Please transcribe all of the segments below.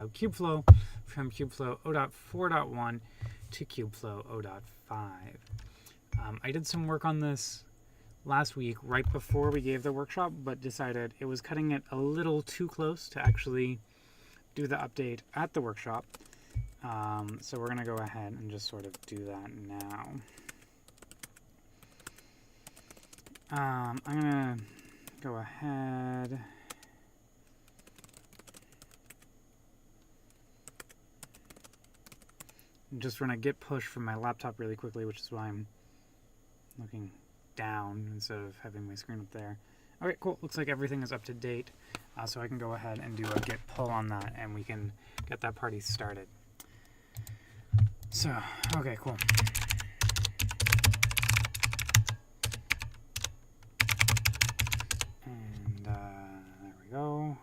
Kubeflow from Kubeflow 0.4.1 to Kubeflow 0.5. I did some work on this last week right before we gave the workshop, but decided it was cutting it a little too close to actually do the update at the workshop. So we're going to go ahead and just sort of do that now. I'm going to go ahead. Just run a git push from my laptop really quickly, which is why I'm looking down instead of having my screen up there. Okay, cool. Looks like everything is up to date. So I can go ahead and do a git pull on that, and we can get that party started. So, okay, cool. And there we go.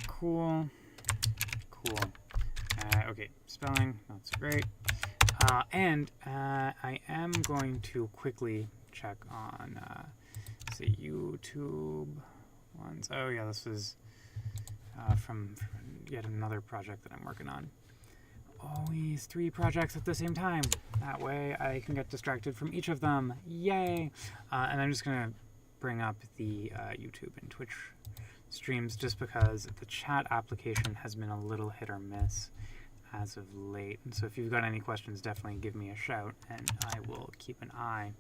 Cool. Okay, spelling, that's great. And I am going to quickly check on, say, YouTube ones. Oh yeah, this is from yet another project that I'm working on. Always 3 projects at the same time. That way I can get distracted from each of them. Yay! And I'm just going to bring up the YouTube and Twitch streams just because the chat application has been a little hit or miss as of late. And so if you've got any questions, definitely give me a shout and I will keep an eye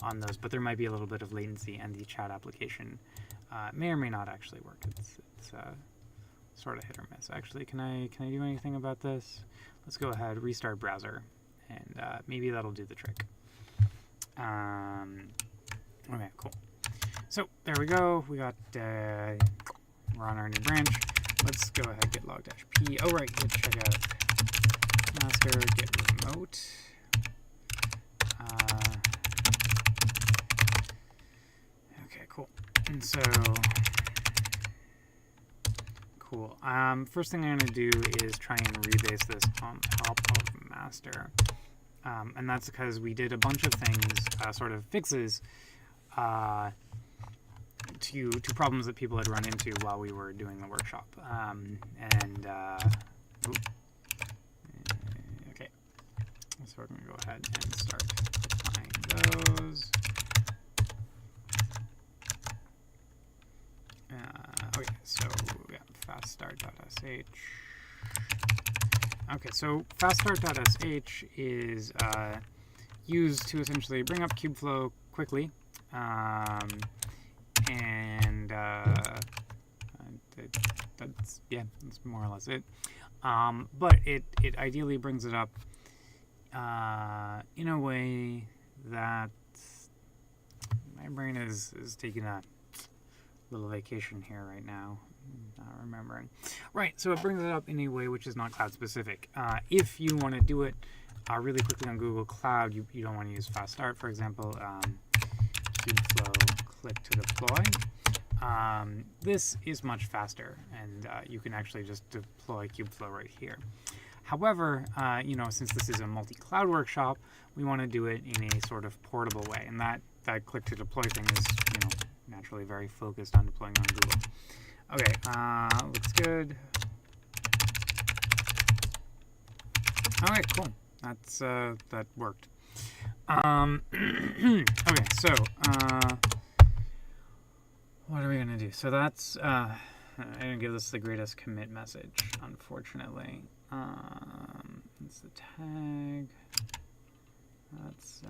on those. But there might be a little bit of latency and the chat application may or may not actually work. It's sort of hit or miss. Actually, can I do anything about this? Let's go ahead, restart browser, and maybe that'll do the trick. Okay, cool. So there we go. We got we're on our new branch. Let's go ahead, git log-p. Oh right, let's check out master git remote. Okay, cool. And so cool. First thing I'm going to do is try and rebase this on top of master. And that's because we did a bunch of things, sort of fixes, to problems that people had run into while we were doing the workshop. Okay. So we're going to go ahead and start applying those. Okay, so yeah, faststart.sh. Okay, so faststart.sh is used to essentially bring up Kubeflow quickly, and that's more or less it. But it ideally brings it up in a way that my brain is taking a little vacation here right now. Not remembering. Right, so it brings it up in a way which is not cloud specific. If you want to do it really quickly on Google Cloud, you don't want to use fast start, for example. Kubeflow click to deploy. This is much faster, and you can actually just deploy Kubeflow right here. However, since this is a multi-cloud workshop, we want to do it in a sort of portable way, and that click to deploy thing is, naturally very focused on deploying on Google. Okay, looks good. All right, cool. That's that worked. Okay, so what are we gonna do? So that's I didn't give this the greatest commit message, unfortunately. It's the tag. That's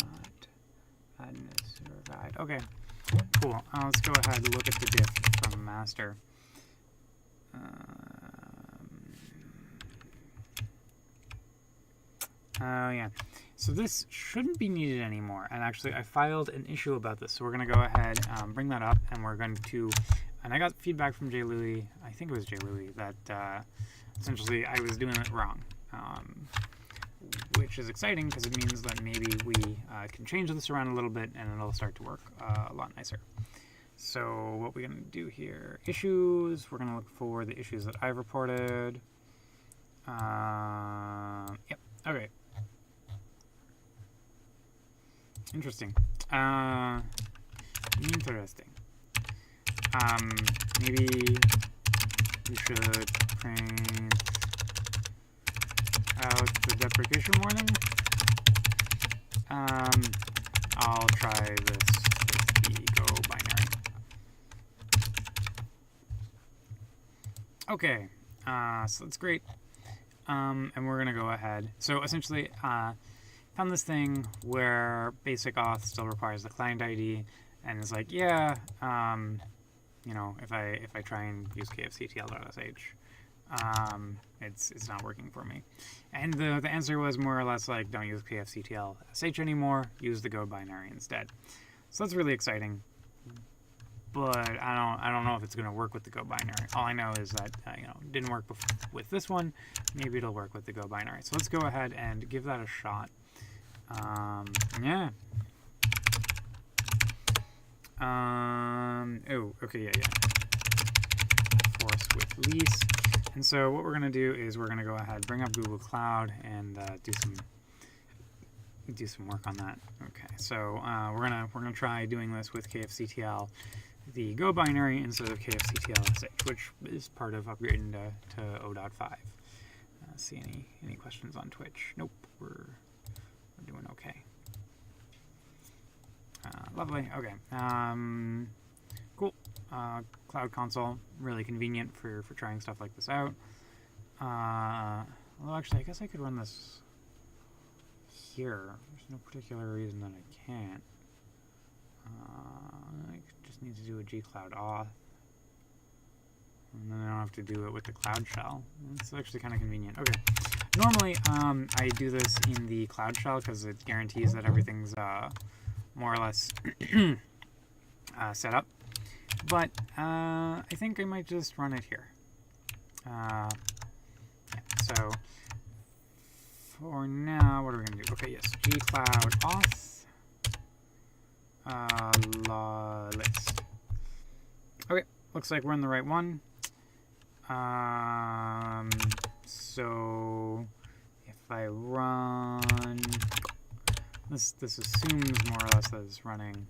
not admin. Okay, cool. Let's go ahead and look at the diff from master. Yeah. So this shouldn't be needed anymore. And actually, I filed an issue about this. So we're going to go ahead, bring that up, and we're going to... And I got feedback from Jay Louie, I think it was Jay Louie, that essentially I was doing it wrong. Which is exciting because it means that maybe we can change this around a little bit and it'll start to work a lot nicer. So what we're going to do here, issues, we're going to look for the issues that I've reported. Yep, okay. Interesting. Interesting. Maybe we should print out the deprecation warning. I'll try this with the Go binary. Okay, so that's great. And we're going to go ahead. So essentially, found this thing where basic auth still requires the client ID, and it's like, yeah, you know, if I try and use kfctl.sh, it's not working for me. And the answer was more or less like, don't use kfctl.sh anymore, use the Go binary instead. So that's really exciting. But I don't know if it's going to work with the Go binary. All I know is that you know, it didn't work with this one. Maybe it'll work with the Go binary. So let's go ahead and give that a shot. Yeah. Oh, okay, yeah. Force with lease. And so what we're going to do is we're going to go ahead, bring up Google Cloud, and do some work on that. Okay, so we're gonna try doing this with kfctl, the Go binary instead of kfctl.sh, which is part of upgrading to 0.5. See any questions on Twitch? Nope, we're doing okay. Lovely. Okay. Cool. Cloud Console, really convenient for trying stuff like this out. Although actually, I guess I could run this here. There's no particular reason that I can't. I just need to do a gcloud auth, and then I don't have to do it with the Cloud Shell. It's actually kind of convenient. Okay. Normally, I do this in the Cloud Shell because it guarantees that everything's more or less set up. But I think I might just run it here. Yeah, so for now, what are we going to do? Okay, yes, gcloud auth list. Okay, looks like we're in the right one. So if I run, this assumes more or less that it's running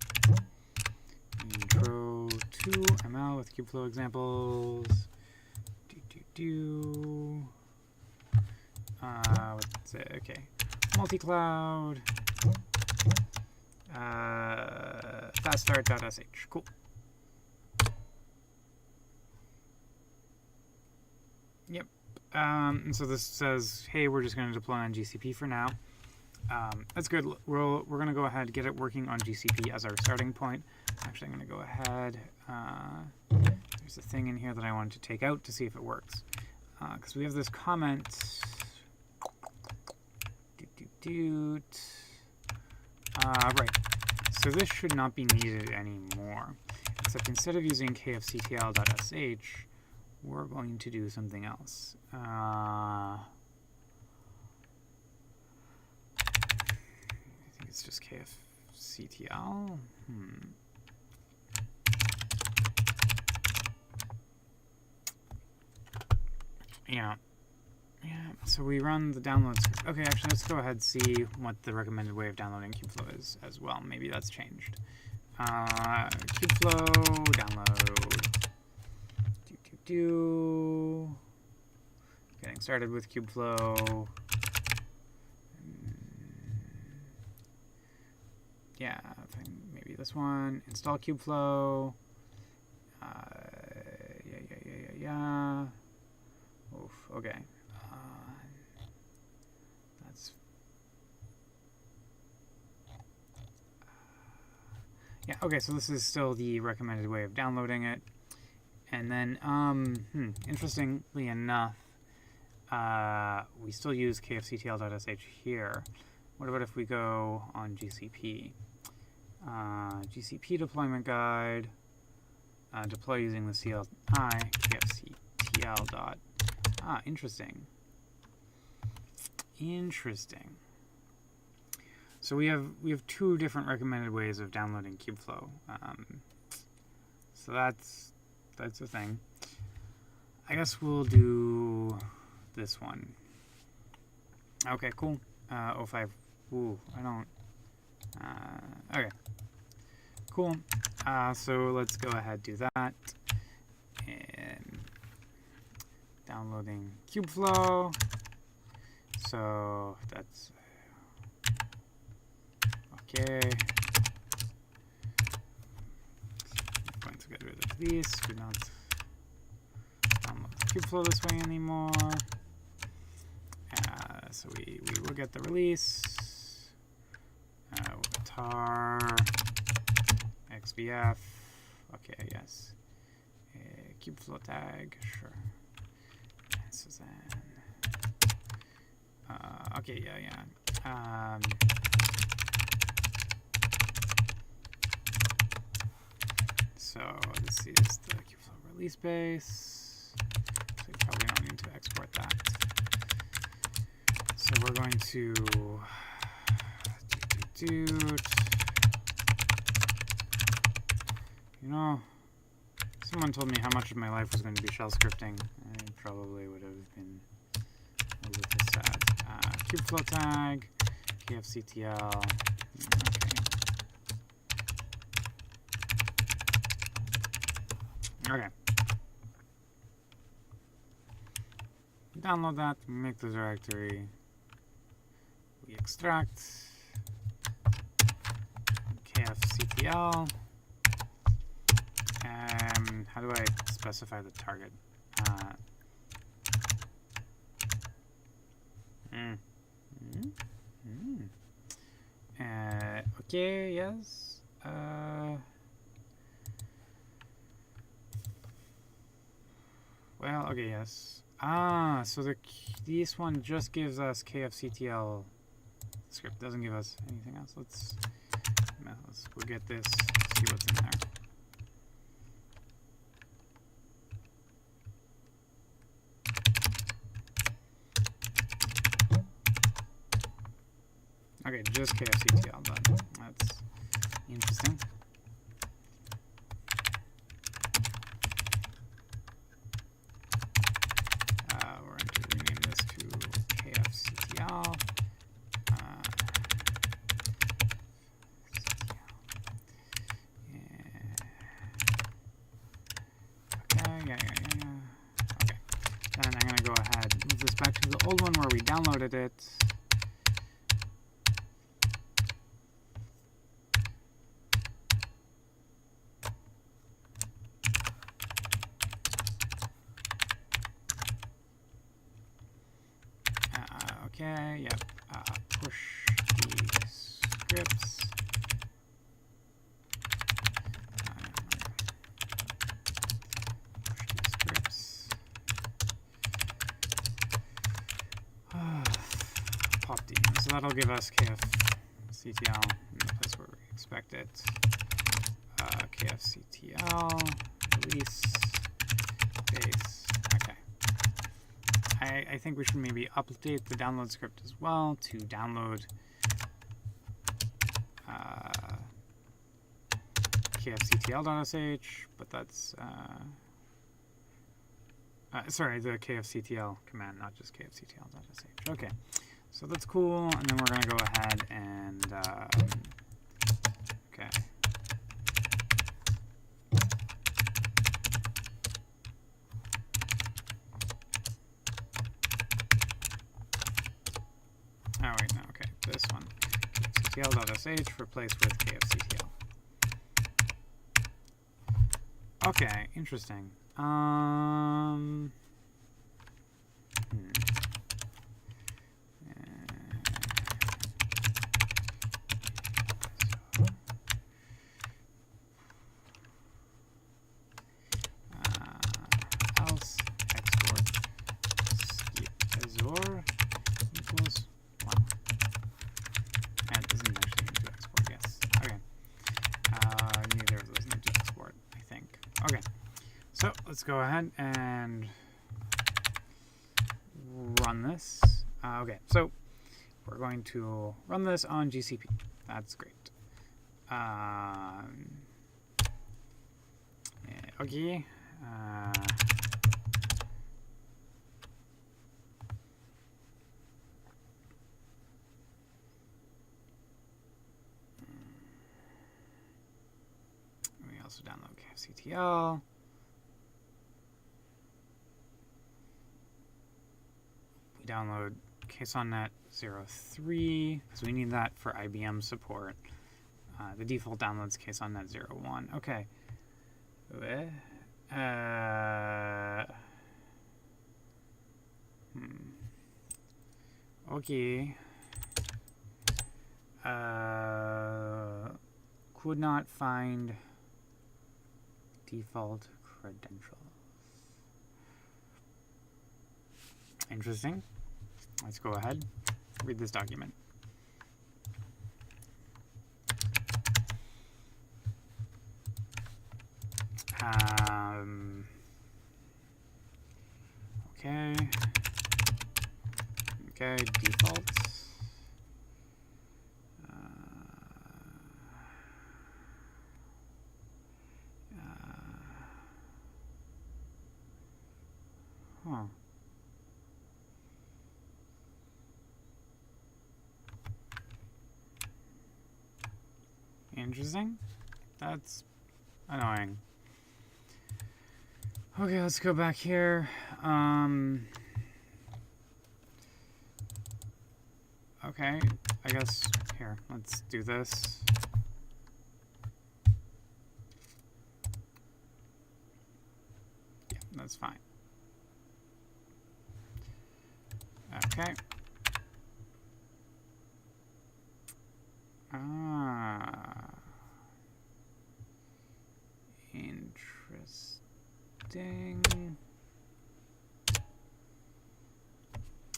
intro to ML with Kubeflow examples. What's it? Okay, multi-cloud. Faststart.sh. Cool. Yep. And so this says, hey, we're just going to deploy on GCP for now. That's good. We're going to go ahead and get it working on GCP as our starting point. Actually, I'm going to go ahead. There's a thing in here that I wanted to take out to see if it works. Because we have this comment. Right. So this should not be needed anymore. Except instead of using kfctl.sh, we're going to do something else. I think it's just kfctl. Yeah. So we run the downloads. Okay, actually, let's go ahead and see what the recommended way of downloading Kubeflow is as well. Maybe that's changed. Kubeflow download. Getting started with Kubeflow. Yeah, maybe this one. Install Kubeflow. Yeah. Oof, okay. Yeah, okay, so this is still the recommended way of downloading it. And then, interestingly enough, we still use kfctl.sh here. What about if we go on GCP? GCP deployment guide, deploy using the CLI, kfctl dot. Interesting. Interesting. So we have two different recommended ways of downloading Kubeflow. So that's a thing. I guess we'll do this one. Okay, cool. 05. Ooh, I don't Okay, cool. So let's go ahead do that. And downloading Kubeflow. So that's okay. I'm going to get rid of these. Do not download Kubeflow this way anymore. So we will get the release. Tar XVF. Okay, yes. Kubeflow tag, sure. Suzanne. Okay, yeah. So this is the Kubeflow release base. So you probably don't need to export that. So we're going to you know, someone told me how much of my life was going to be shell scripting. I probably would have been a little sad. Kubeflow tag, kfctl. Okay. Download that, make the directory. We extract kfctl. How do I specify the target? Okay, yes. Well, okay, yes. So this one just gives us kfctl script, doesn't give us anything else. Let's we'll get this, see what's in there. Okay, just kfctl, but that's interesting. We're going to rename this to kfctl. Yeah. Okay. Then I'm going to go ahead and move this back to the old one where we downloaded it. Okay, yep. Push the scripts. Pop D. So that'll give us kfctl in the place where we expect it. Kfctl release base. Okay. I think we should maybe update the download script as well to download kfctl.sh, but that's sorry, the kfctl command, not just kfctl.sh. Okay, so that's cool, and then we're going to go ahead and okay. Oh wait, no, okay, this one, kfctl.sh replaced with kfctl. Okay, interesting. Else export skip Azure equals 1. And it doesn't actually need to export, yes. Okay. Neither of those need to export, I think. Okay. So let's go ahead and run this. Okay, so we're going to run this on GCP. That's great. Okay. also download KFCTL. We download KSONNet 03 because we need that for IBM support. The default downloads KSONNet 01. Okay. Okay. Could not find default credentials. Interesting. Let's go ahead, read this document. Okay, defaults. Interesting. That's annoying. Okay, let's go back here. Okay, I guess here, let's do this. Yeah, that's fine. Okay.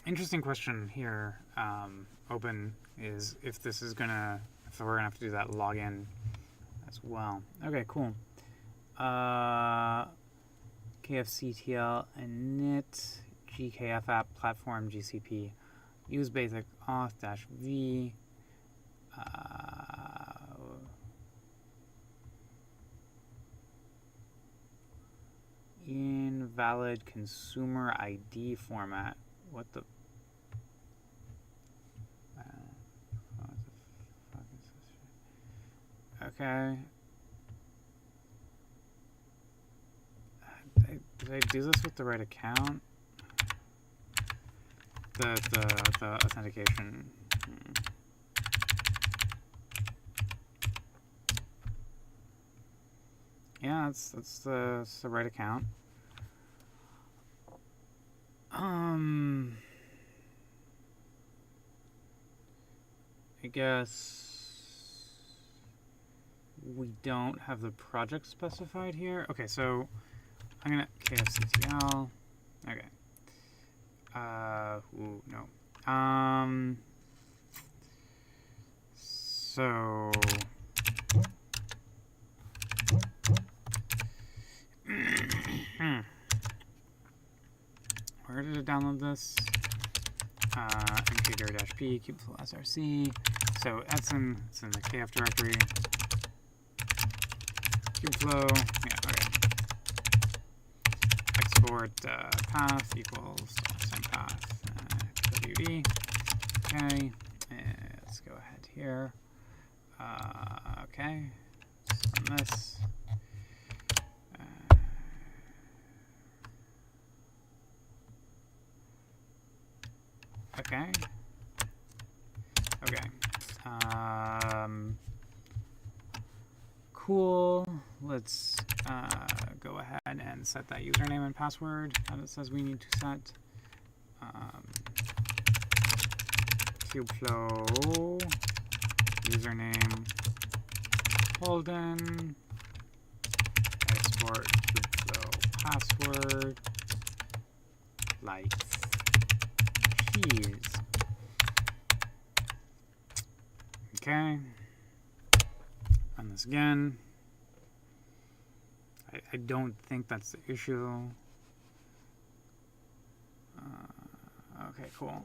Interesting question here. Open is if this is gonna, if we're gonna have to do that login as well. Okay, cool. KFCTL init GKF app platform GCP use basic auth -v. Invalid consumer ID format. What the? What the fuck is this shit? Okay. Did I do this with the right account? The authentication. Yeah, that's the right account. I guess we don't have the project specified here. Okay, so I'm gonna KFCTL. Okay. Ooh, no. So where did it download this? mkdir-p kubeflow src. So it's in the kf directory. Kubeflow. Yeah. Okay. Export path equals same path wd. Okay. Let's go ahead here. Okay. Let's run this. Okay. Okay. Cool. Let's go ahead and set that username and password that it says we need to set. Kubeflow username Holden. Export Kubeflow password like cheese. Okay. Run this again. I don't think that's the issue. Okay, cool.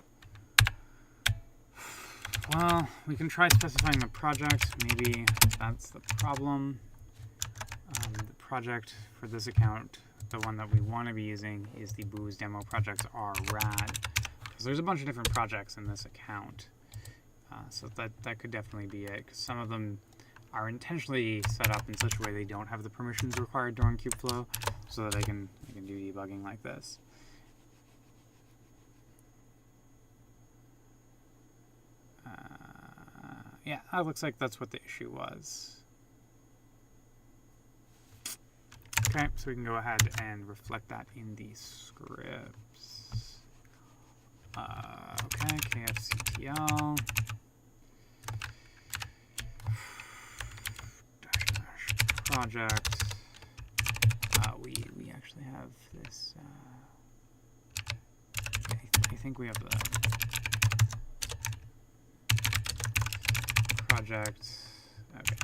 Well, we can try specifying the project. Maybe that's the problem. The project for this account, the one that we want to be using, is the Booz demo projects are rad. Because there's a bunch of different projects in this account. So that could definitely be it. Because some of them are intentionally set up in such a way they don't have the permissions required during Kubeflow, so that I can do debugging like this. Yeah, it looks like that's what the issue was. Okay, so we can go ahead and reflect that in the scripts. Okay, kfctl. Project. We actually have this. I think we have the project. Okay.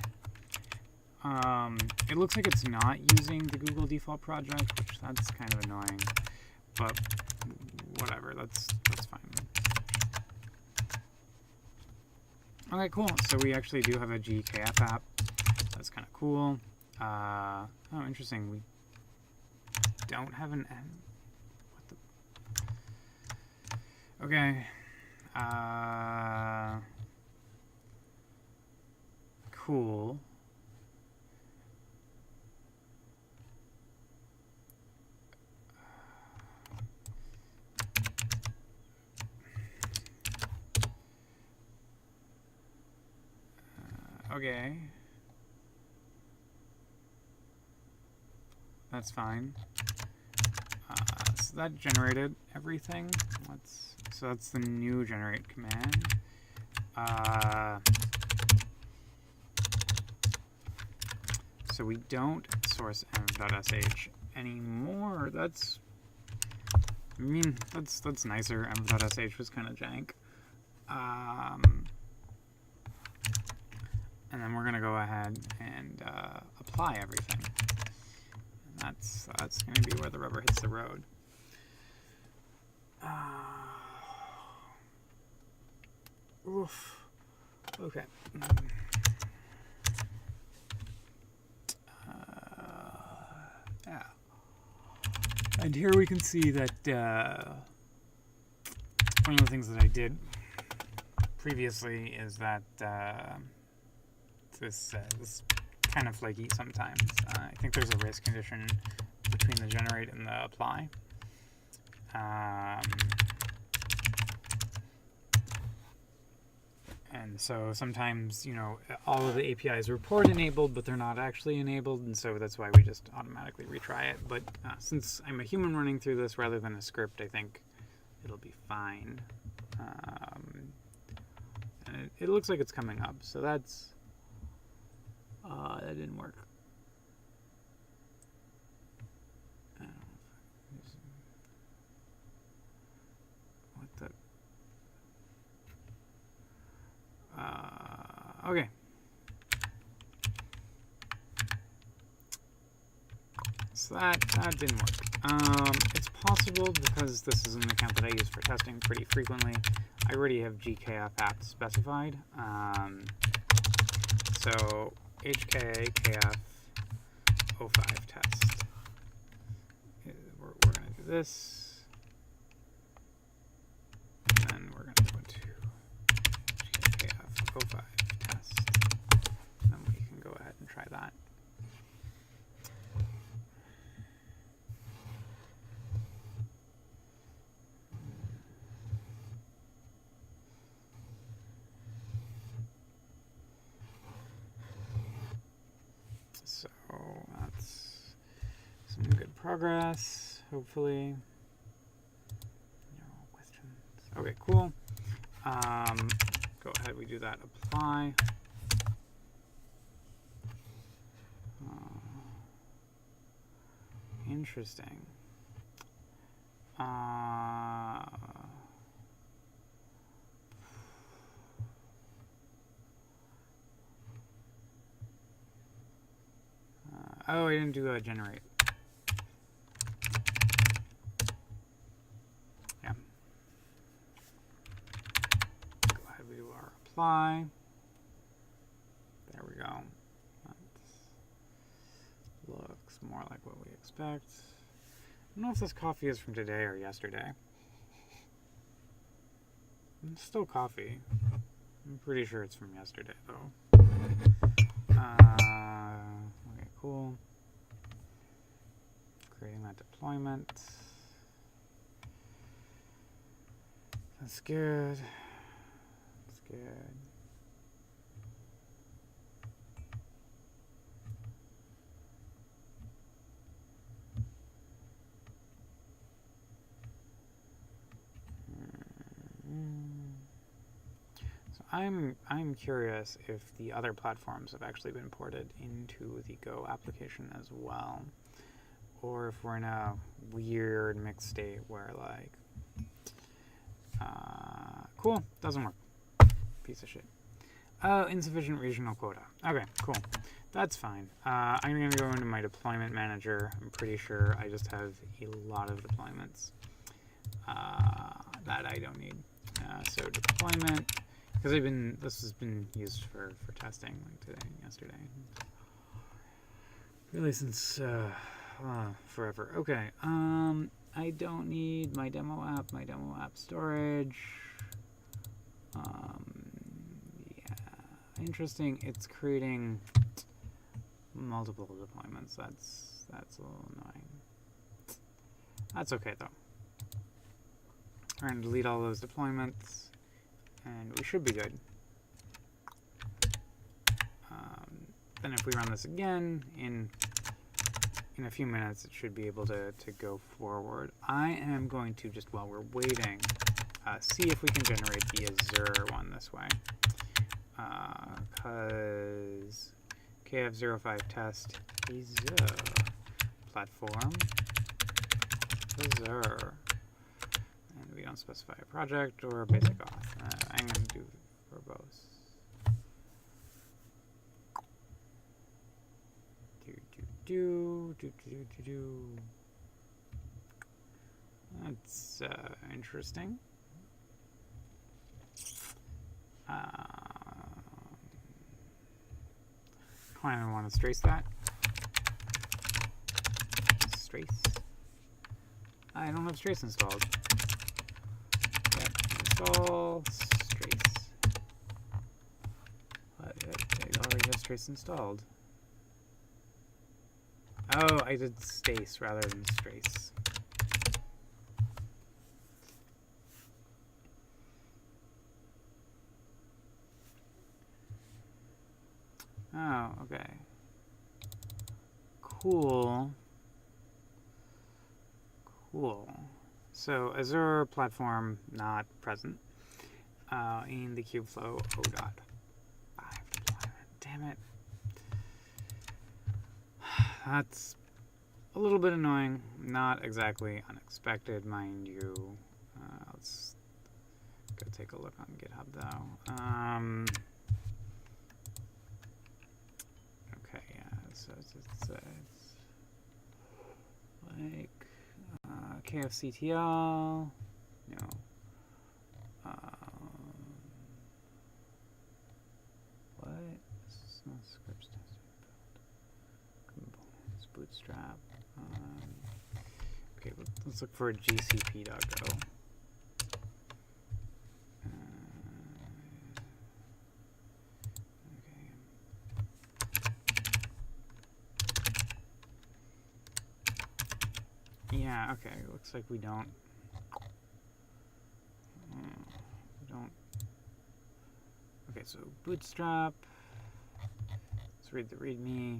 It looks like it's not using the Google default project, which that's kind of annoying, but whatever. That's fine. Okay, cool. So we actually do have a GKF app. That's kind of cool. Oh, interesting. We don't have an N. What the? Okay. Cool. Okay. That's fine. So that generated everything. So that's the new generate command. So we don't source env.sh anymore. That's nicer. Env.sh was kind of jank. And then we're gonna go ahead and apply everything. And that's gonna be where the rubber hits the road. Oof. Okay. Yeah. And here we can see that one of the things that I did previously is that this kind of flaky sometimes. I think there's a race condition between the generate and the apply. And so sometimes, you know, all of the APIs report enabled, but they're not actually enabled, and so that's why we just automatically retry it. But since I'm a human running through this rather than a script, I think it'll be fine. And it looks like it's coming up, so that's that didn't work. What the? Okay. So that didn't work. It's possible because this is an account that I use for testing pretty frequently. I already have GKF app specified. So HKKF 05 test. We're going to do this. And then we're going to go to HKKF 05 test. And then we can go ahead and try that. So that's some good progress, hopefully. No questions. Okay, cool. Go ahead, we do that, apply. Interesting. Oh, I didn't do a generate. Yeah. Go ahead, we do our apply. There we go. That looks more like what we expect. I don't know if this coffee is from today or yesterday. It's still coffee. I'm pretty sure it's from yesterday, though. deployment. That's good. That's good. So I'm curious if the other platforms have actually been ported into the Go application as well, or if we're in a weird mixed state where like, cool, doesn't work. Piece of shit. Oh, insufficient regional quota. Okay, cool. That's fine. I'm going to go into my deployment manager. I'm pretty sure I just have a lot of deployments that I don't need. So deployment, because this has been used for testing like today and yesterday. Really since forever. Okay. I don't need my demo app storage. Yeah, interesting. It's creating multiple deployments. That's a little annoying. That's okay though. We're going to delete all those deployments, and we should be good. Then if we run this again in a few minutes, it should be able to go forward. I am going to, just while we're waiting, see if we can generate the Azure one this way. Because KF05 test Azure platform. Azure. And we don't specify a project or basic auth. I'm going to do Rebase. That's interesting. Kind of want to trace that. Trace. I don't have trace installed. Yep, install trace. What? I already have trace installed. Oh, I did stace rather than strace. Oh, okay. Cool. Cool. So Azure platform not present in the Kubeflow 0.5 deployment. Damn it. That's a little bit annoying. Not exactly unexpected, mind you. Let's go take a look on GitHub though. Okay, yeah. So it's like KFCTL. No. What? No scripts components, bootstrap. Okay, let's look for a GCP.go. Yeah, okay, looks like we don't. Okay, so bootstrap. Let's read the README.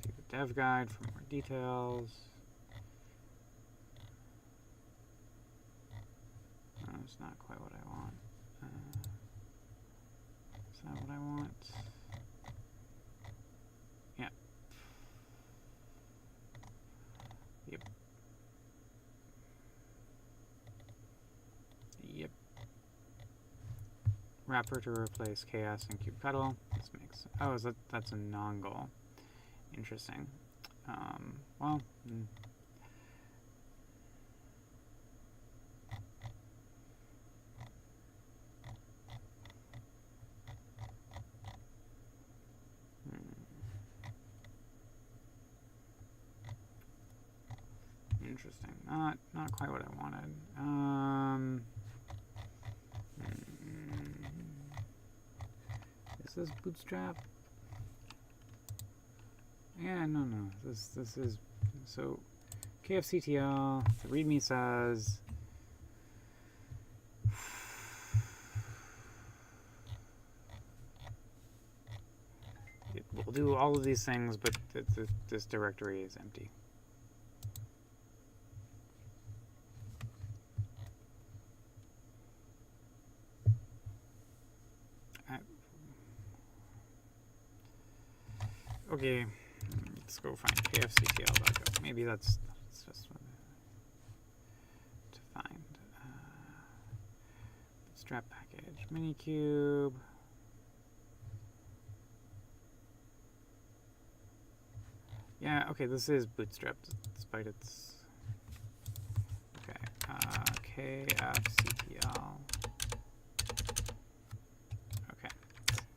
See the dev guide for more details. No, it's not quite what I want. Is that what I want? Yeah. Yep. Yep. Wrapper to replace chaos and kubectl. This makes. Oh, that's a non-goal. Interesting. Well. Interesting. Not quite what I wanted. Is this bootstrap? Yeah, no. This is so kfctl. The README says it will do all of these things, but this directory is empty. Okay, let's go find kfctl.go. Maybe that's just what to find. Bootstrap package, minikube. Yeah, okay, this is bootstrapped despite its. Okay, kfctl. Okay,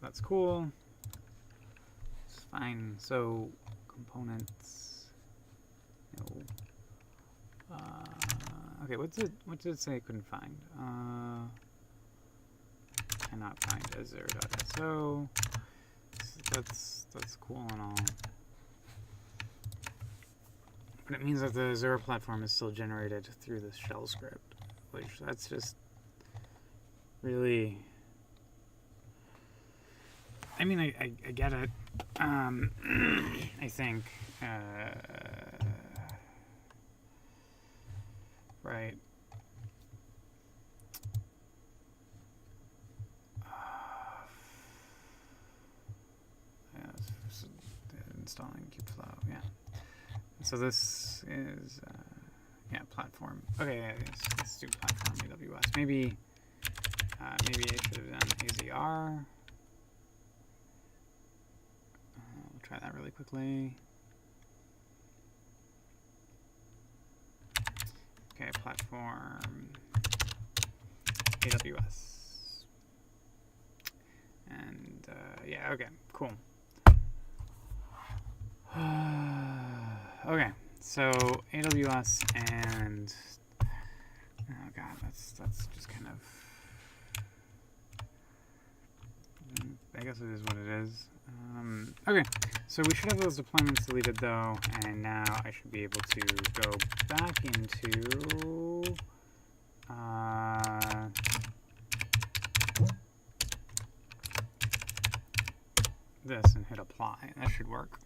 that's cool. It's fine. So components. No. Okay, what did it say I couldn't find? Cannot find Azure.so. That's cool and all. But it means that the Azure platform is still generated through this shell script, which that's just really. I mean, I get it. I think, right. Installing Kubeflow, yeah. So this is, yeah, platform. Okay, let's do platform AWS. Maybe I should have done AZR. We'll try that really quickly. Okay, platform AWS. And yeah, okay, cool. Okay, so AWS and oh god, that's just kind of. I guess it is what it is. Okay, so we should have those deployments deleted though, and now I should be able to go back into this and hit apply. That should work.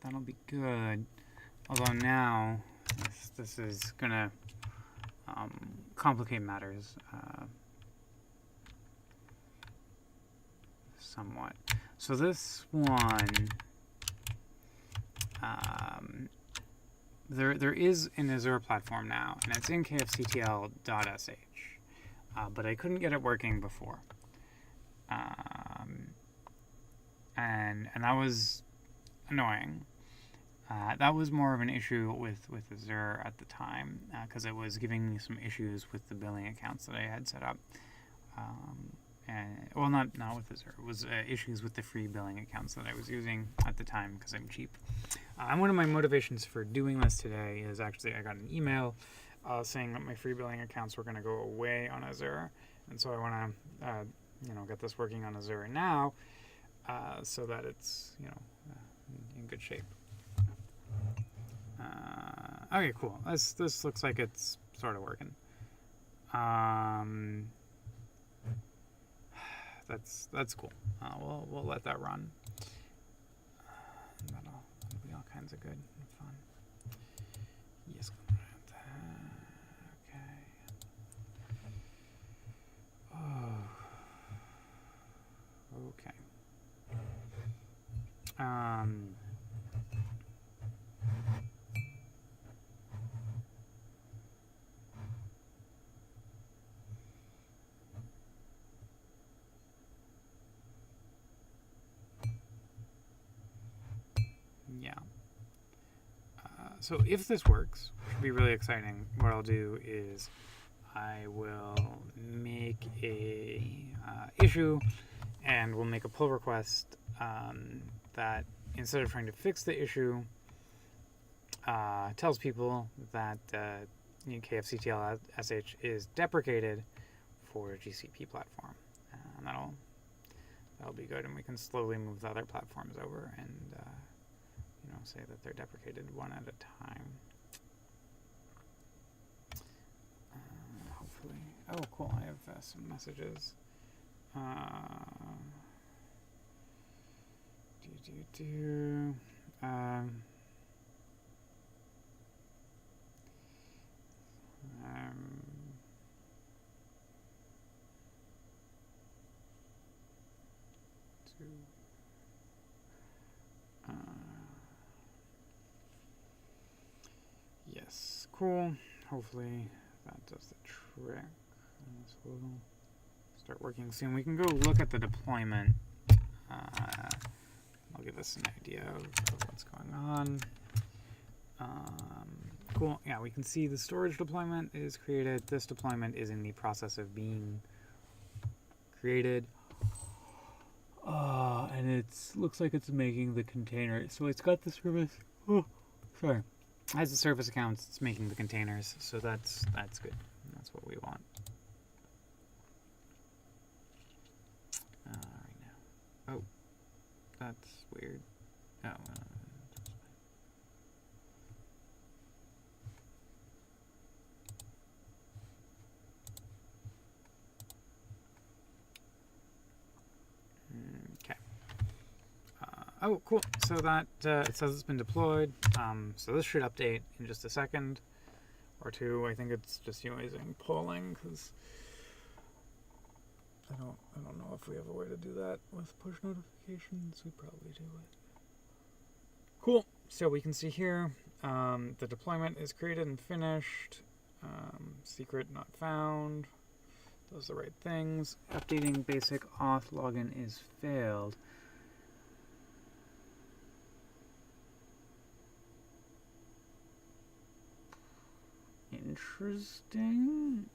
That'll be good. Although now this is gonna complicate matters somewhat. So this one, there is an Azure platform now, and it's in kfctl.sh, but I couldn't get it working before, and that was annoying. That was more of an issue with Azure at the time, because it was giving me some issues with the billing accounts that I had set up. And well, not with Azure. It was issues with the free billing accounts that I was using at the time because I'm cheap. And one of my motivations for doing this today is actually I got an email saying that my free billing accounts were going to go away on Azure, and so I want to get this working on Azure now, so that it's in good shape. Okay, cool. This looks like it's sort of working. That's cool. We'll let that run. That'll be all kinds of good and fun. Yes. Okay. Oh. Okay. Yeah. So if this works, which would be really exciting, what I'll do is I will make a issue, and we'll make a pull request that instead of trying to fix the issue, tells people that kfctl.sh is deprecated for GCP platform. And that'll be good, and we can slowly move the other platforms over and you know, say that they're deprecated one at a time. Hopefully. Oh, cool! I have some messages. Yes, cool. Hopefully that does the trick. This will start working soon. We can go look at the deployment. I'll give us an idea of what's going on. Cool. Yeah, we can see the storage deployment is created. This deployment is in the process of being created. And it looks like it's making the container. So it's got the service. Oh, sorry. As the service accounts, it's making the containers. So that's good. That's what we want. Right now. Oh, that's weird. Oh. Okay. Oh, cool. So that it says it's been deployed. So this should update in just a second or two. I think it's just using polling because I don't know if we have a way to do that with push notifications. We probably do it. Cool. So we can see here the deployment is created and finished. Secret not found. Does the right things. Updating basic auth login is failed. Interesting.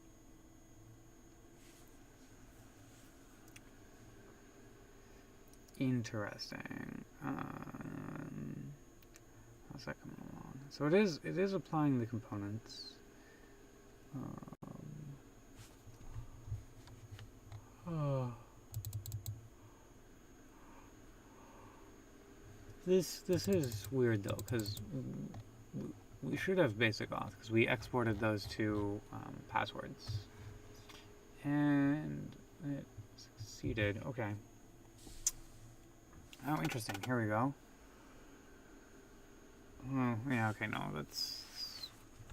Interesting. How's that coming along? So it is applying the components. This is weird though, because we should have basic auth because we exported those two passwords, and it succeeded. Okay. Oh, interesting. Here we go. Oh, yeah. Okay. No, that's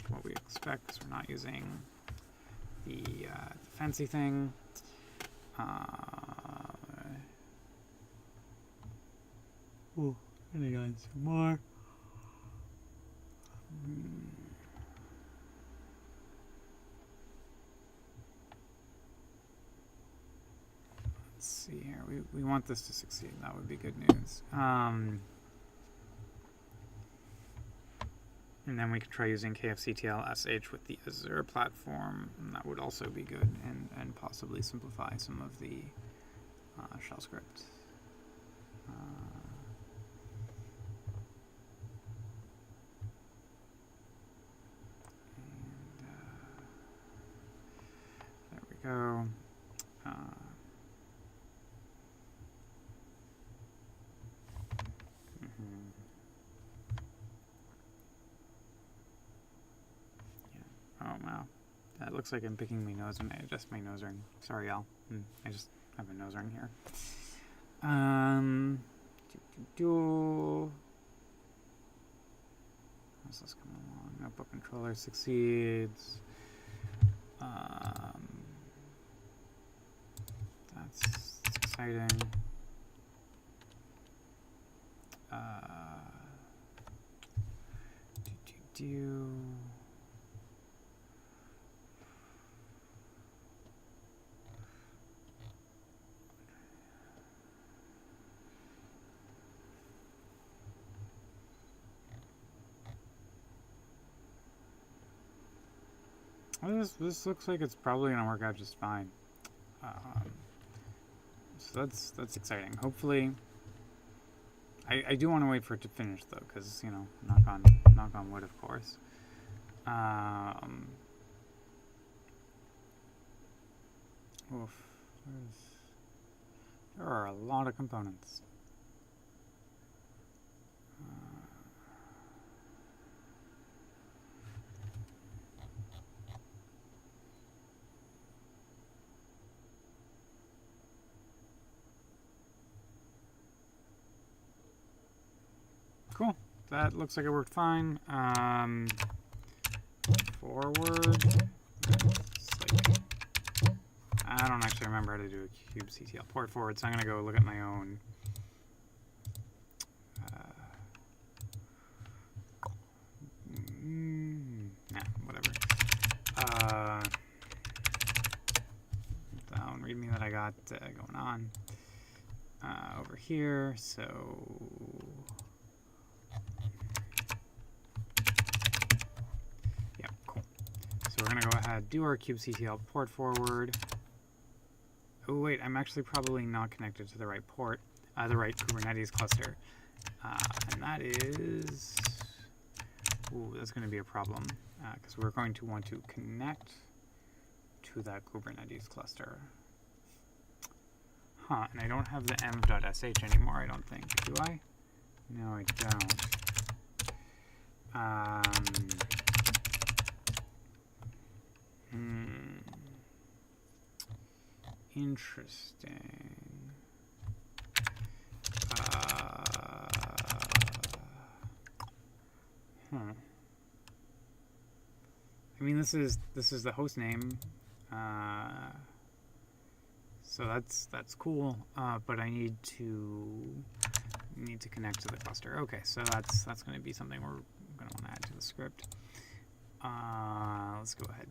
what we expect. So we're not using the fancy thing. Oh, gonna go in some more. Let's see here. We want this to succeed. That would be good news. And then we could try using kfctl.sh with the Azure platform. And that would also be good and possibly simplify some of the shell script. There we go. Oh wow, that looks like I'm picking my nose when I adjust my nose ring. Sorry, y'all. I just have a nose ring here. How's this coming along? Notebook controller succeeds. That's exciting. This looks like it's probably gonna work out just fine. So that's exciting. Hopefully, I do want to wait for it to finish though, because you know, knock on wood, of course. Oof. There are a lot of components. Cool. That looks like it worked fine. Forward. Like, I don't actually remember how to do a kubectl port forward, so I'm going to go look at my own. Nah, whatever. The own README that I got going on over here. So. So we're going to go ahead, do our kubectl port forward. Oh wait, I'm actually probably not connected to the right port, the right Kubernetes cluster. And that is, ooh, that's going to be a problem because we're going to want to connect to that Kubernetes cluster. Huh, and I don't have the env.sh anymore, I don't think. Do I? No, I don't. Interesting. I mean, this is the host name, so that's cool. But I need to connect to the cluster. Okay, so that's going to be something we're going to want to add to the script. Let's go ahead.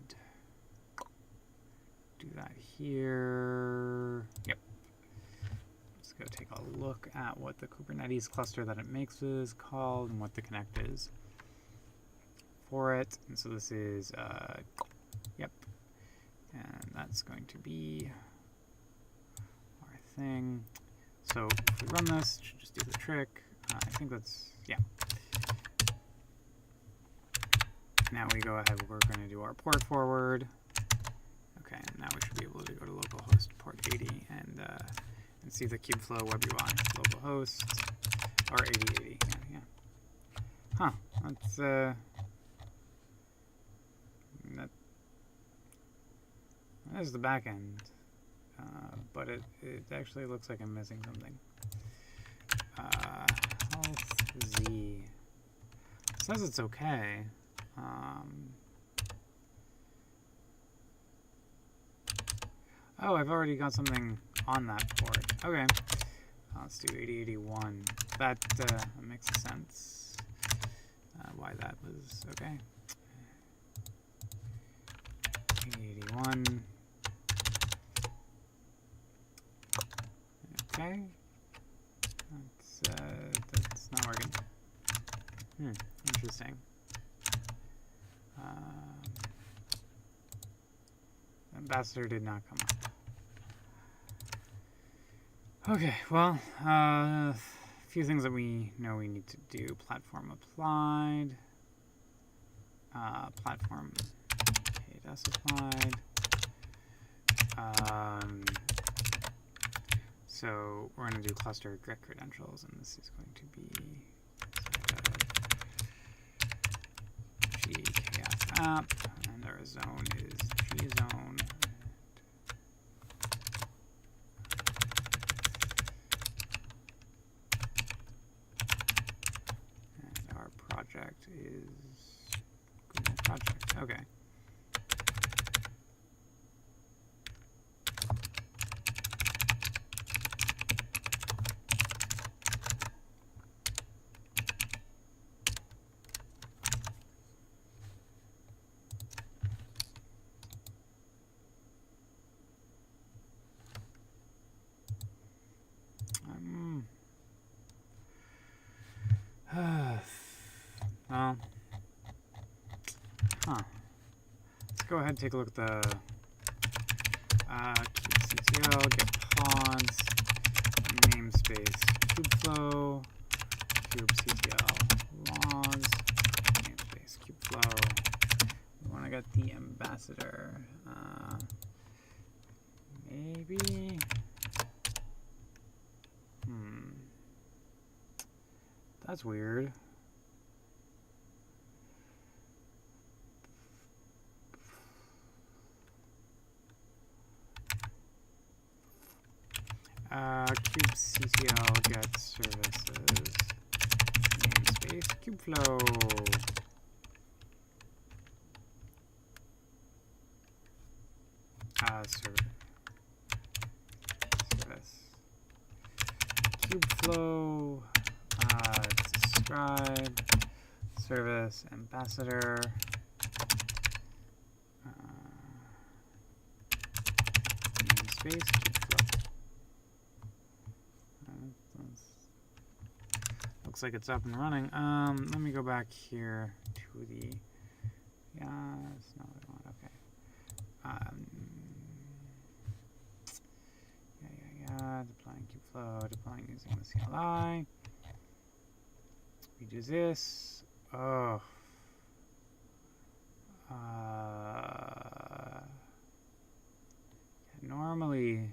Do that here. Yep. Let's go take a look at what the Kubernetes cluster that it makes is called and what the connect is for it. And so this is, yep. And that's going to be our thing. So if we run this, it should just do the trick. I think that's, yeah. Now we go ahead, we're going to do our port forward. Okay, and now we should be able to go to localhost port 80 and see the Kubeflow web UI. Localhost or 8080. Yeah. Huh. That's that is the back end, but it actually looks like I'm missing something. Health Z it says it's okay. Oh, I've already got something on that port. Okay. Let's do 8081. That makes sense. Why that was okay. 8081. Okay. That's not working. Interesting. Ambassador did not come up. Okay, well, a few things that we know we need to do. Platform applied. Platform AWS applied. So we're going to do cluster get credentials, and this is going to be GKF app, and our zone is gzone. And our project is Google Project. Okay. Well, let's go ahead and take a look at the kubectl get pods namespace kubeflow kubectl logs namespace kubeflow. We want to get the ambassador. Maybe. that's weird. kubectl get services namespace kubeflow. Service kubeflow describe service ambassador namespace kubeflow. Looks like it's up and running. Let me go back here to the it's not what I want. Okay. Deploying Kubeflow, deploying using the CLI. We do this. Oh. Normally,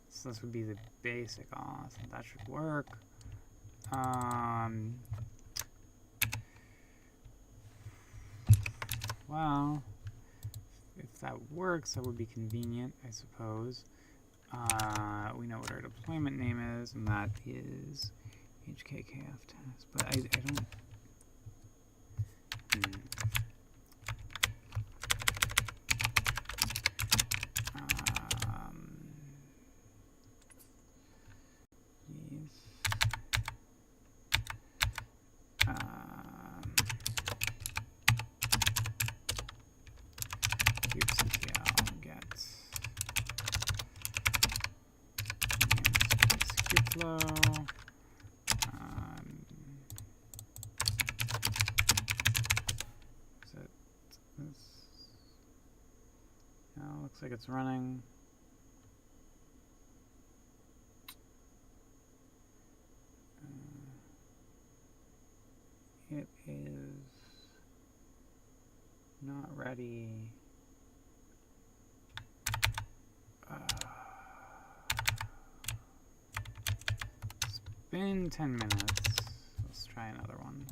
so this would be the basic auth, and that should work. Well, if that works, that would be convenient, I suppose. We know what our deployment name is, and that is HKKF test. But I don't. kubectl get kubeflow. Is it this? No, looks like it's running. It is not ready. It's been 10 minutes. Let's try another one.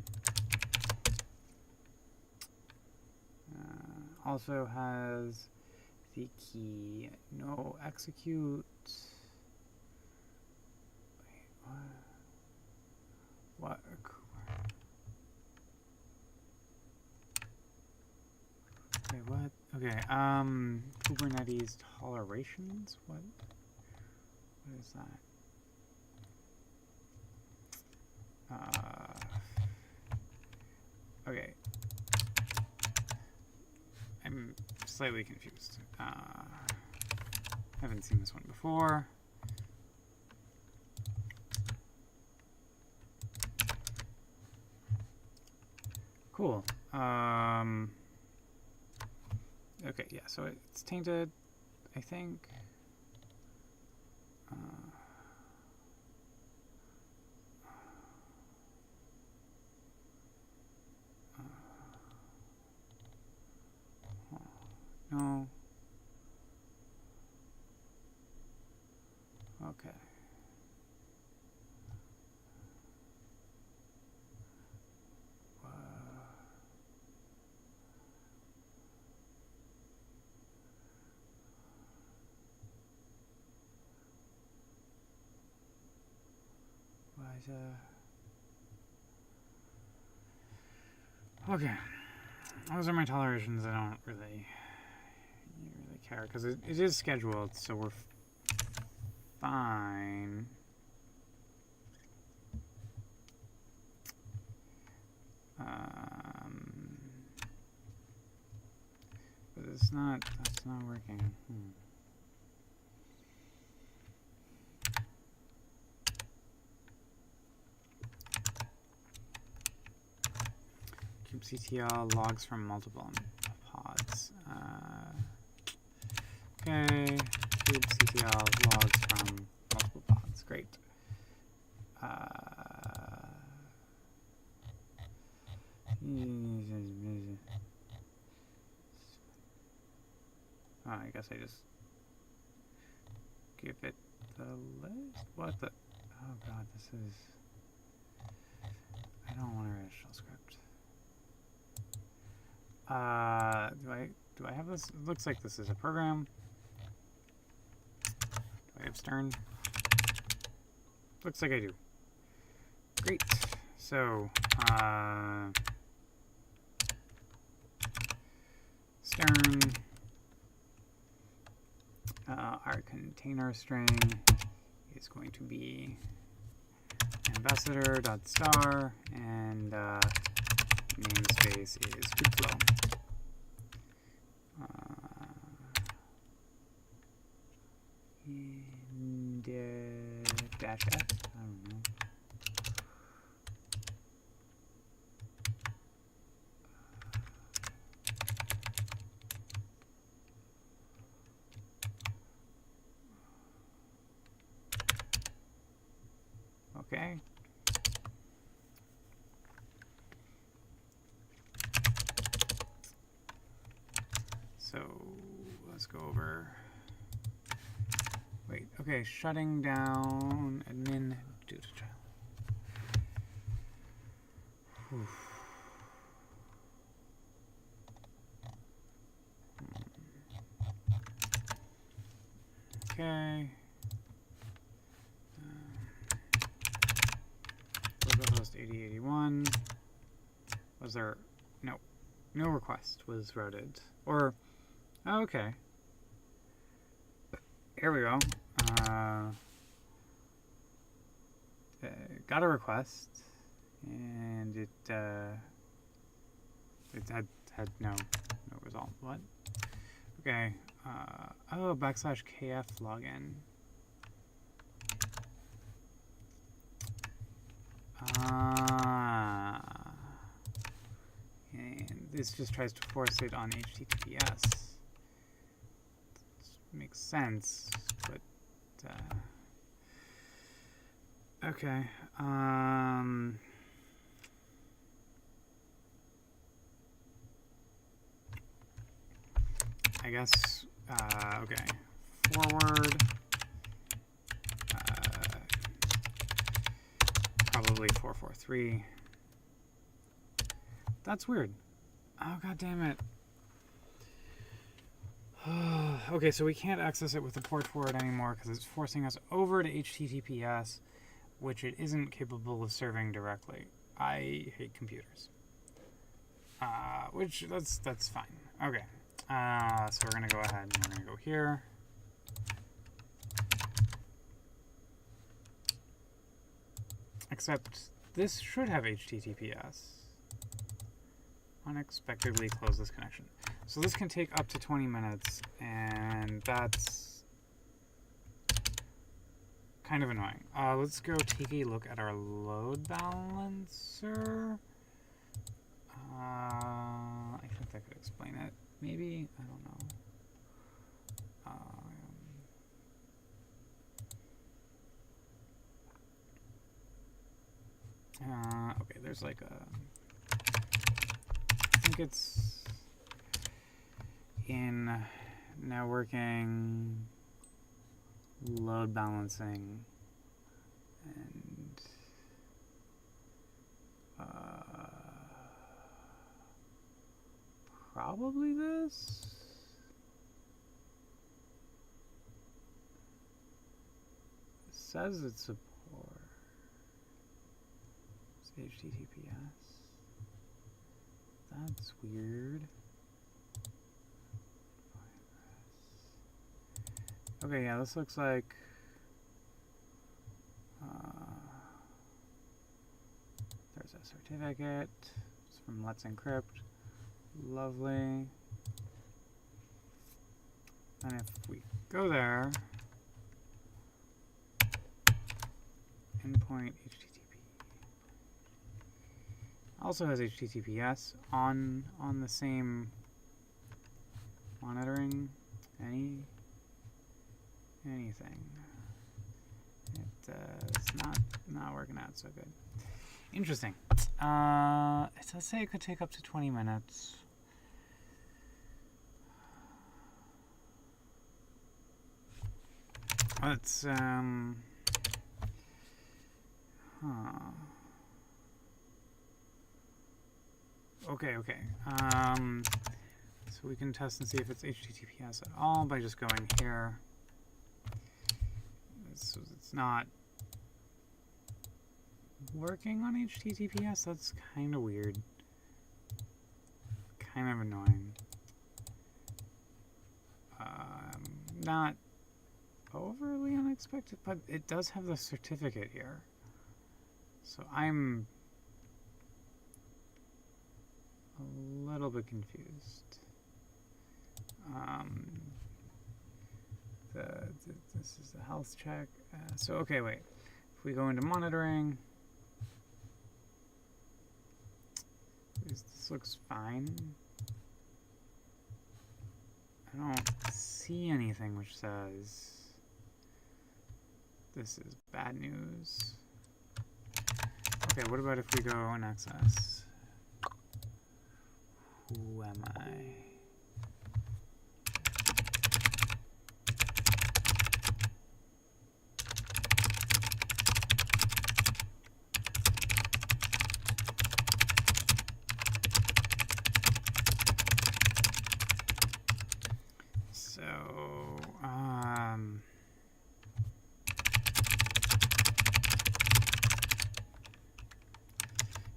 Also has the key no execute. Wait, what? Wait, what? Okay, Kubernetes tolerations? What is that? Okay. I'm slightly confused. Haven't seen this one before. Cool. Okay, yeah, so it's tainted, I think. No. Okay. Okay, those are my tolerations. I don't really care because it is scheduled, so we're fine. But it's not. That's not working. kubectl logs from multiple pods. Okay, kubectl logs from multiple pods. Great. I guess I just give it the list? What the? Oh god, this is... I don't want to write a shell script. Do I have this? It looks like this is a program. Do I have stern? Looks like I do. Great. So, stern, our container string is going to be ambassador.star, and namespace is Kubeflow. And dash f, I don't know. Okay. So let's go over. Wait, okay, shutting down admin due to child. Okay. Localhost 8081. Was there? No. No request was routed. Or, oh, okay. Here we go. Got a request, and it had no result. What? Okay. Oh, /kf login. And this just tries to force it on HTTPS. Makes sense, but okay. I guess okay. Forward. Probably 443. That's weird. Oh, god damn it. Okay, so we can't access it with the port forward anymore because it's forcing us over to HTTPS, which it isn't capable of serving directly. I hate computers. Which, that's fine. Okay. So we're going to go ahead and we're going to go here. Except this should have HTTPS. Unexpectedly close this connection. So this can take up to 20 minutes, and that's kind of annoying. Let's go take a look at our load balancer. I think that could explain it. Maybe? I don't know. Okay, there's like a... I think it's in networking, load balancing, and probably this. It says it's support. It's HTTPS. That's weird. Okay, yeah, this looks like there's a certificate. It's from Let's Encrypt. Lovely. And if we go there, endpoint HTTP also has HTTPS on the same monitoring. Anything. It's not working out so good. Interesting. Let's say it could take up to 20 minutes. let's okay. So we can test and see if it's HTTPS at all by just going here. So it's not working on HTTPS. That's kind of weird. Kind of annoying. Not overly unexpected, but it does have the certificate here. So I'm a little bit confused. This is the health check. So, okay, wait. If we go into monitoring, this looks fine. I don't see anything which says this is bad news. Okay, what about if we go and access who am I?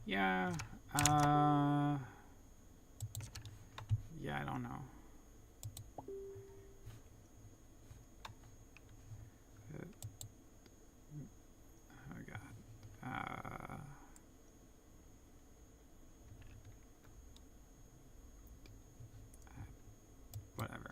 Yeah, I don't know. Oh God. Whatever.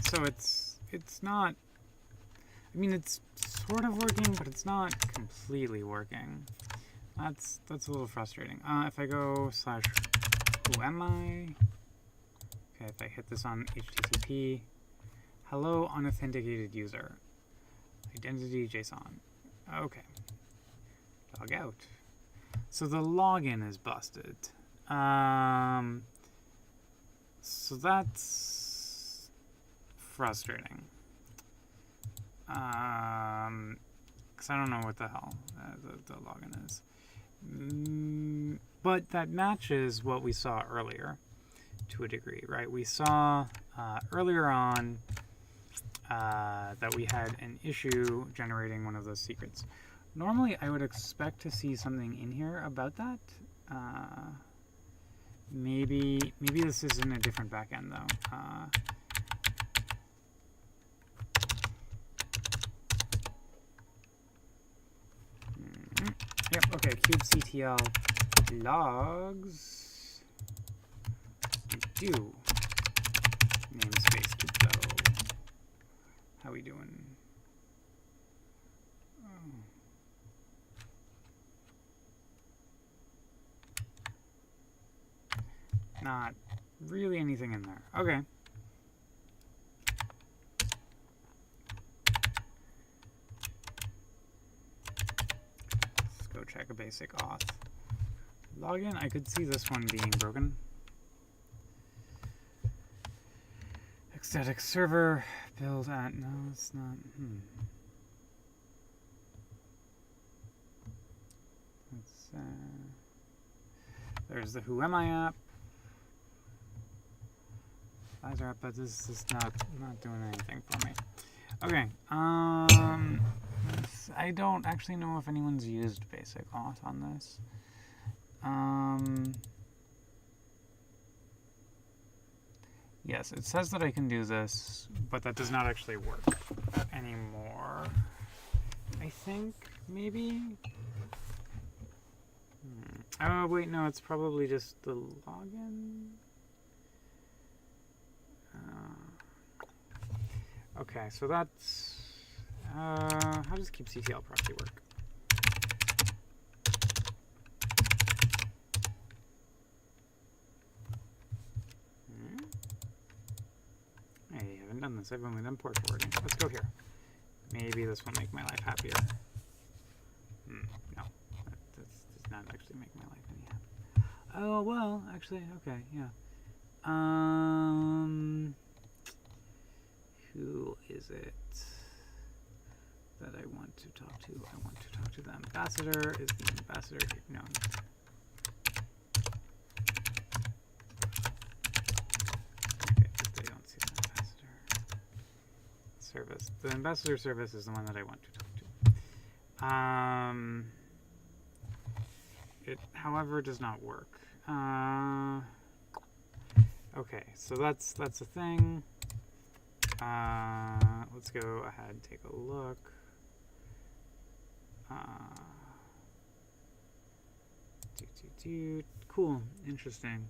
So it's not, I mean, it's sort of working, but it's not completely working. That's a little frustrating. If I go / who am I? Okay, if I hit this on HTTP, hello unauthenticated user, identity JSON. Okay, log out. So the login is busted. So that's frustrating. Because I don't know what the hell the login is. But that matches what we saw earlier to a degree, right? We saw earlier on that we had an issue generating one of those secrets. Normally, I would expect to see something in here about that. Maybe this is in a different backend though. Yep. Okay. kubectl logs. We do namespace kubeflow. How we doing? Not really anything in there. Okay. Let's go check a basic auth. Login, I could see this one being broken. Ecstatic server build at, no, it's not. Let's, there's the Who Am I app. Azure app, but this is not doing anything for me. Okay. I don't actually know if anyone's used basic auth on this. Yes, it says that I can do this, but that does not actually work anymore. I think, maybe? Oh, wait, no, it's probably just the login. Okay, so that's... how does kubectl proxy work? I have haven't done this. I've only done port forwarding. Let's go here. Maybe this will make my life happier. No, that does not actually make my life any happier. Oh, well, actually, okay, yeah. Who is it that I want to talk to? I want to talk to the ambassador. Is the ambassador here? No. Okay, they don't see the ambassador. Service. The ambassador service is the one that I want to talk to. It, however, does not work. Okay, so that's a thing. Let's go ahead and take a look. Cool, interesting.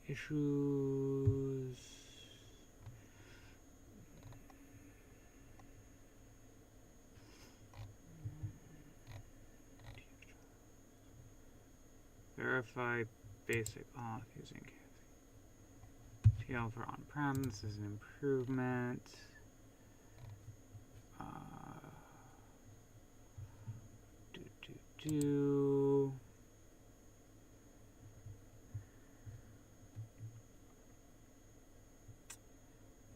Issues. Verify basic auth using TL for on-prem. This is an improvement.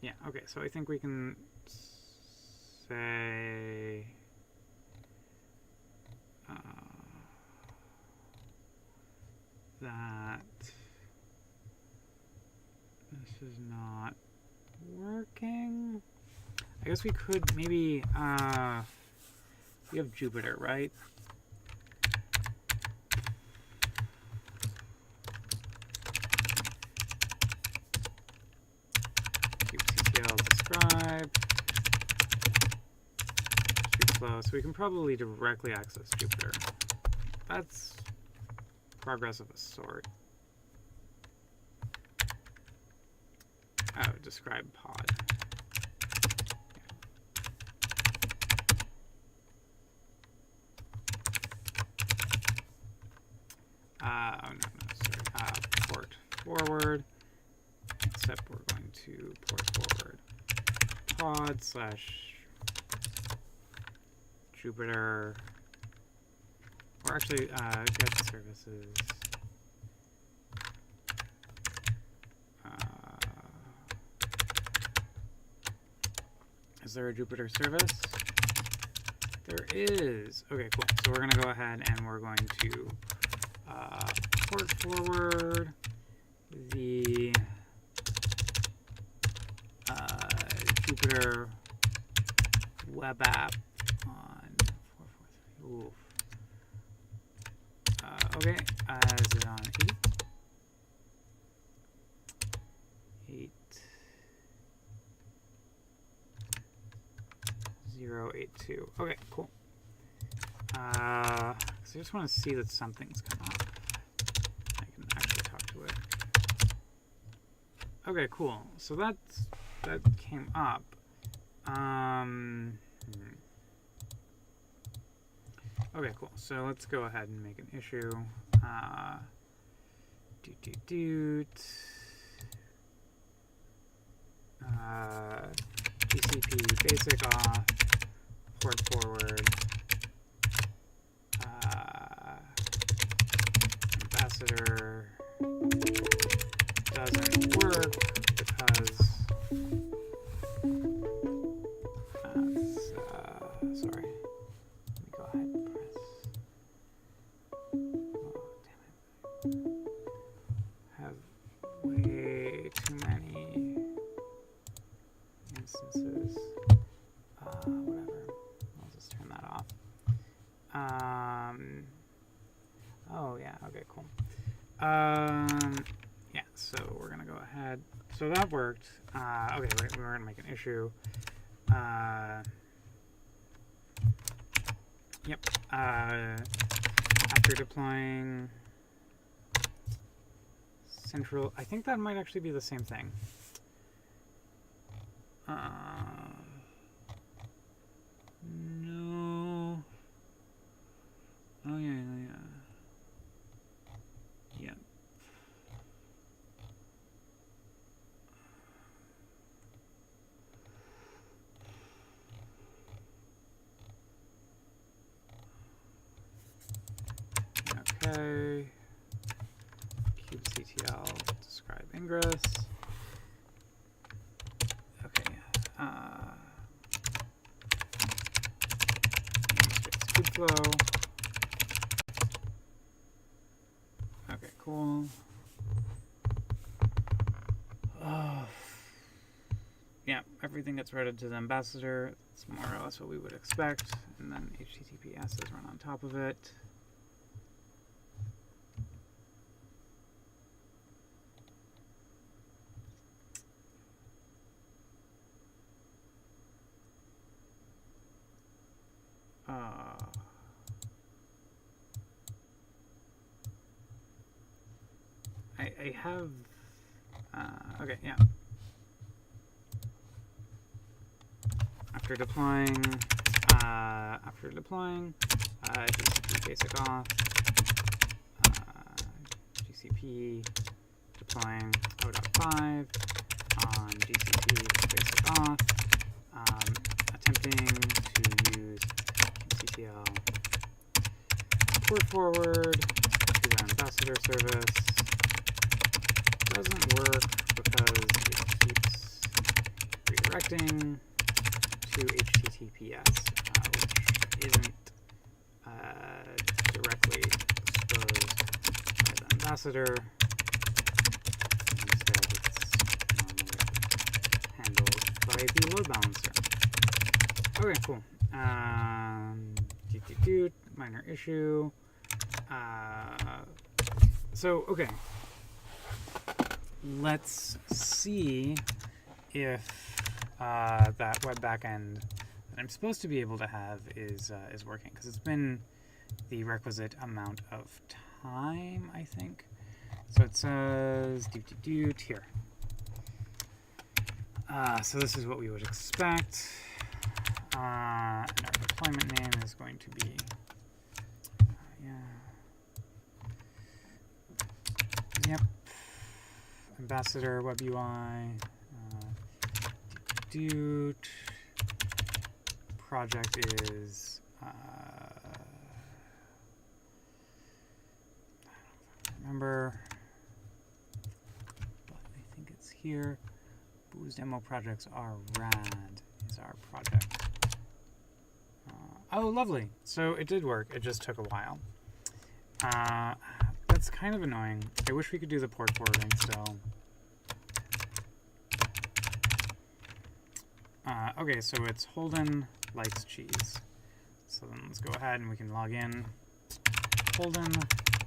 Yeah, okay, so I think we can say that this is not working. I guess we could maybe, we have Jupyter, right? kubectl describe Kubeflow, so we can probably directly access Jupyter. That's progress of a sort. Oh, describe pod. Oh, no, sorry. Port forward, except we're going to port forward pod / Jupyter, or actually get services. Is there a Jupyter service? There is. Okay, cool. So we're going to go ahead and we're going to port forward the Jupyter web app on 443. Oof. Okay, is it on 8082. Okay, cool. So I just want to see that something's come up. I can actually talk to it. Okay, cool. So that came up. Okay, cool. So let's go ahead and make an issue. TCP basic auth port forward ambassador doesn't work because sorry. Let me go ahead and press. Oh, damn it. Have way too many instances. Whatever. I'll just turn that off. Oh yeah. Okay. Cool. Yeah. So we're gonna go ahead. So that worked. Okay. Wait, we're gonna make an issue. Yep. After deploying central, I think that might actually be the same thing. No. Oh yeah. Yeah. GCL describe ingress. Okay. Kubeflow. Okay, cool. Yeah, everything gets routed to the ambassador. It's more or less what we would expect. And then HTTPS is run on top of it. I have, okay, yeah. After deploying, GCP basic auth, GCP deploying 0.5 on GCP basic auth, attempting to use GCL port forward to the ambassador service. Doesn't work because it keeps redirecting to HTTPS, which isn't directly exposed by the ambassador. Instead, it's normally handled by the load balancer. Okay, cool. Minor issue. So, okay. Let's see if that web backend that I'm supposed to be able to have is working, because it's been the requisite amount of time, I think. So it says here. So this is what we would expect. And our deployment name is going to be yep. Ambassador Web UI. Project is I don't remember, but I think it's here. Boo's demo projects are rad is our project. Oh, lovely. So it did work. It just took a while. That's kind of annoying. I wish we could do the port forwarding still. Okay, so it's Holden likes cheese. So then let's go ahead and we can log in. Holden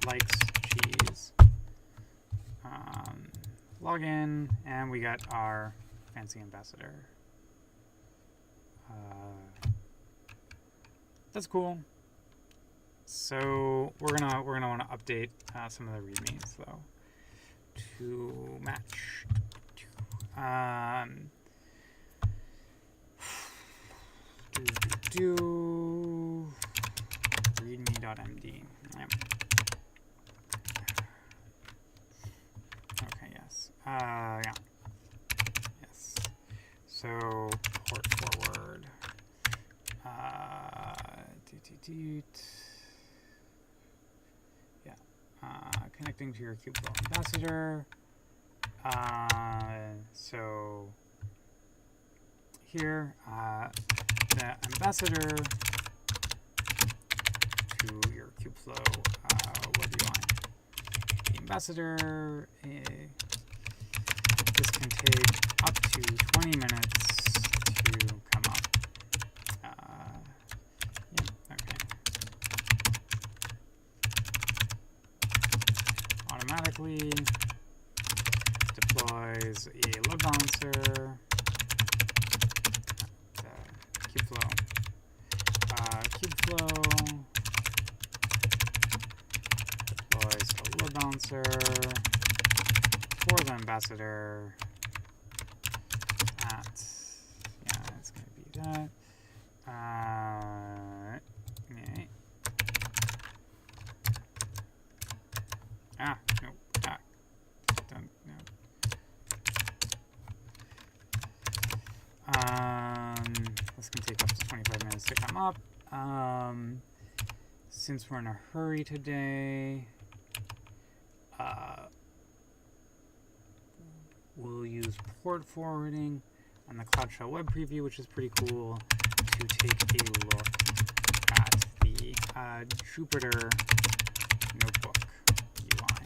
likes cheese. Log in, and we got our fancy ambassador. That's cool. So we're gonna want to update some of the readmes though to match. readme.md. Yep. Okay. Yes. Yeah. Yes. So port forward. Yeah. Connecting to your Kubeflow ambassador. So here, the ambassador to your Kubeflow web UI. The ambassador, this can take up to 20 minutes to come up. Yeah, okay. Automatically deploys a load balancer. Kubeflow. Kubeflow deploys a load balancer for the ambassador at, yeah, it's going to be that. Yeah. Nope. Don't, no. This can take up to 25 minutes to come up. Since we're in a hurry today, use port forwarding and the Cloud Shell web preview, which is pretty cool, to take a look at the Jupyter Notebook UI.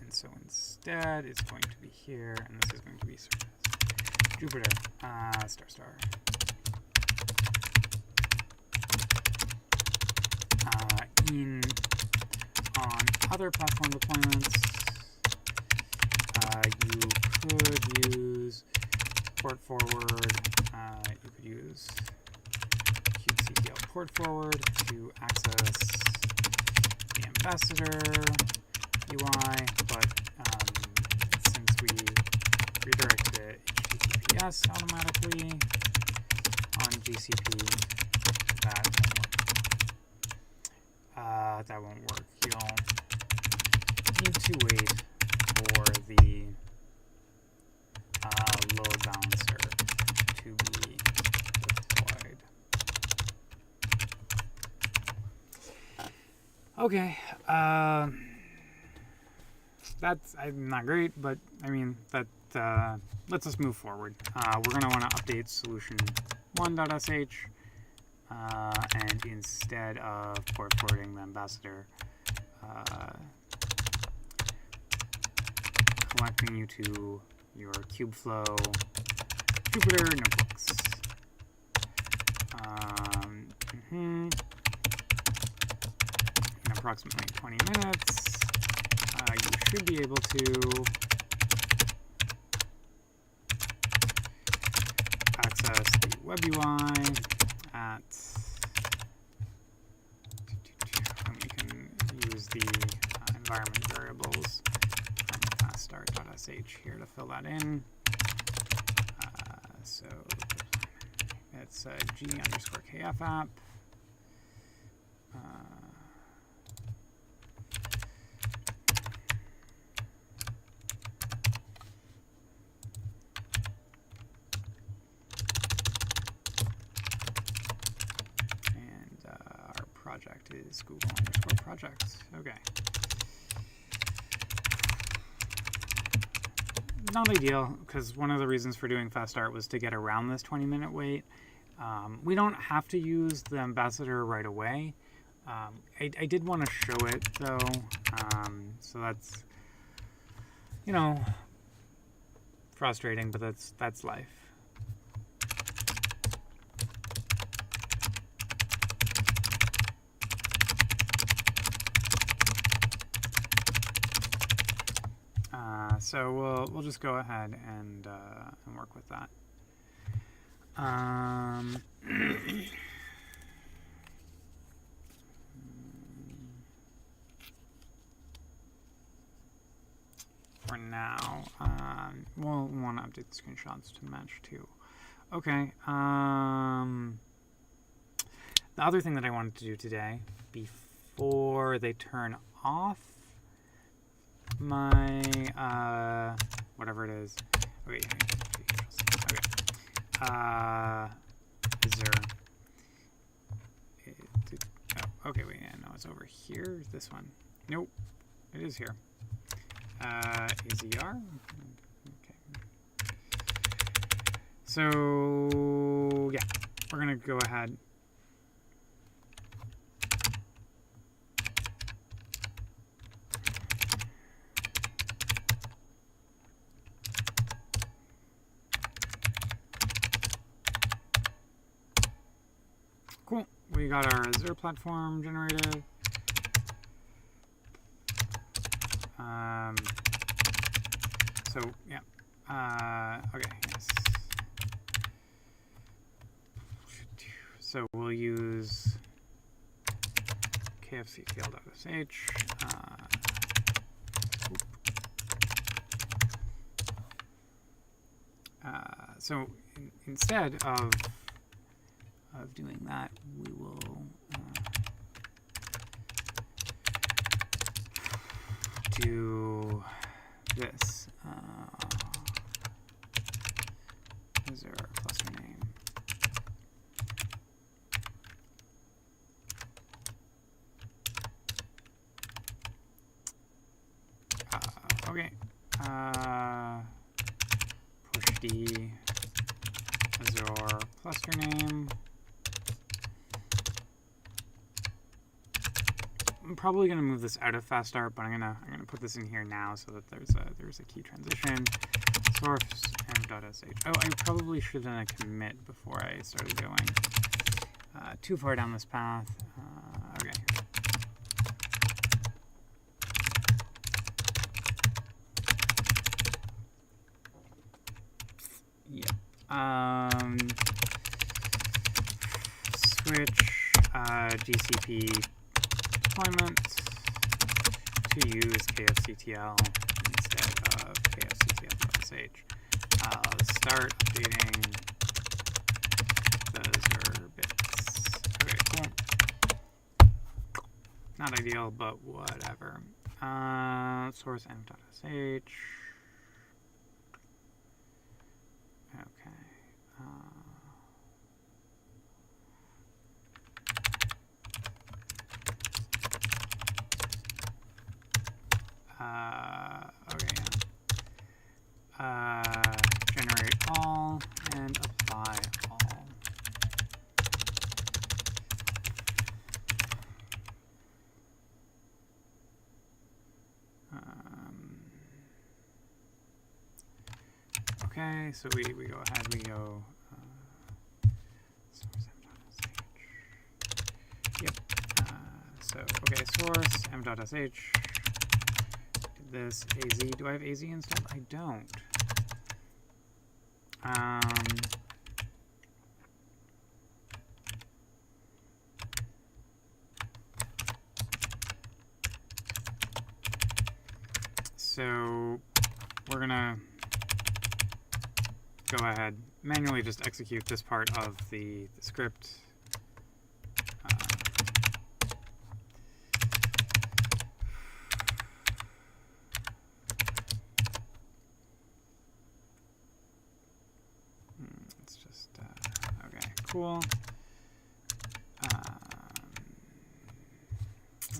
And so instead, it's going to be here, and this is going to be service. Jupyter, ***. On other platform deployments, you could use port forward. You could use kubectl port forward to access the Ambassador UI, but since we redirect to HTTPS automatically on GCP, that won't work. You'll need to wait for the load balancer to be deployed. Okay, that's not great, but I mean that lets us move forward. We're going to want to update solution1.sh. And instead of port forwarding the Ambassador, collecting you to your Kubeflow Jupyter notebooks. In approximately 20 minutes, you should be able to access the web UI and we can use the environment variables from faststart.sh here to fill that in. So it's g_kf app. Project is Google_projects. Okay. Not ideal, because one of the reasons for doing fast start was to get around this 20-minute wait. We don't have to use the Ambassador right away. I did want to show it though, so that's, you know, frustrating, but that's life. So we'll just go ahead and work with that. For now, we'll want to update the screenshots to match too. Okay. The other thing that I wanted to do today, before they turn off my whatever it is. Okay. Azure. Okay, wait, yeah, no, it's over here. This one. Nope. It is here. AZR. Okay. So yeah, we're gonna go ahead. Cool. We got our Azure platform generated. So yeah. Okay. Yes. So we'll use kfctl.sh. So instead of doing that, we will do this. Azure cluster name. Okay. push D Azure cluster name. I'm probably going to move this out of fast start, but I'm gonna put this in here now so that there's a key transition. Source m.sh. Oh, I probably should have done a commit before I started going too far down this path. Okay. Yep. Switch GCP deployment to use KFCTL instead of KFCTL.sh. Start updating the Azure bits. Okay, cool. Not ideal, but whatever. Source m.sh. Okay. Okay, yeah. Generate all and apply all. Okay, so we go ahead, we go source m.sh. Yep. So, okay, source m.sh. This AZ. Do I have AZ installed? I don't. So we're gonna go ahead, manually just execute this part of the script. It's just, okay, cool.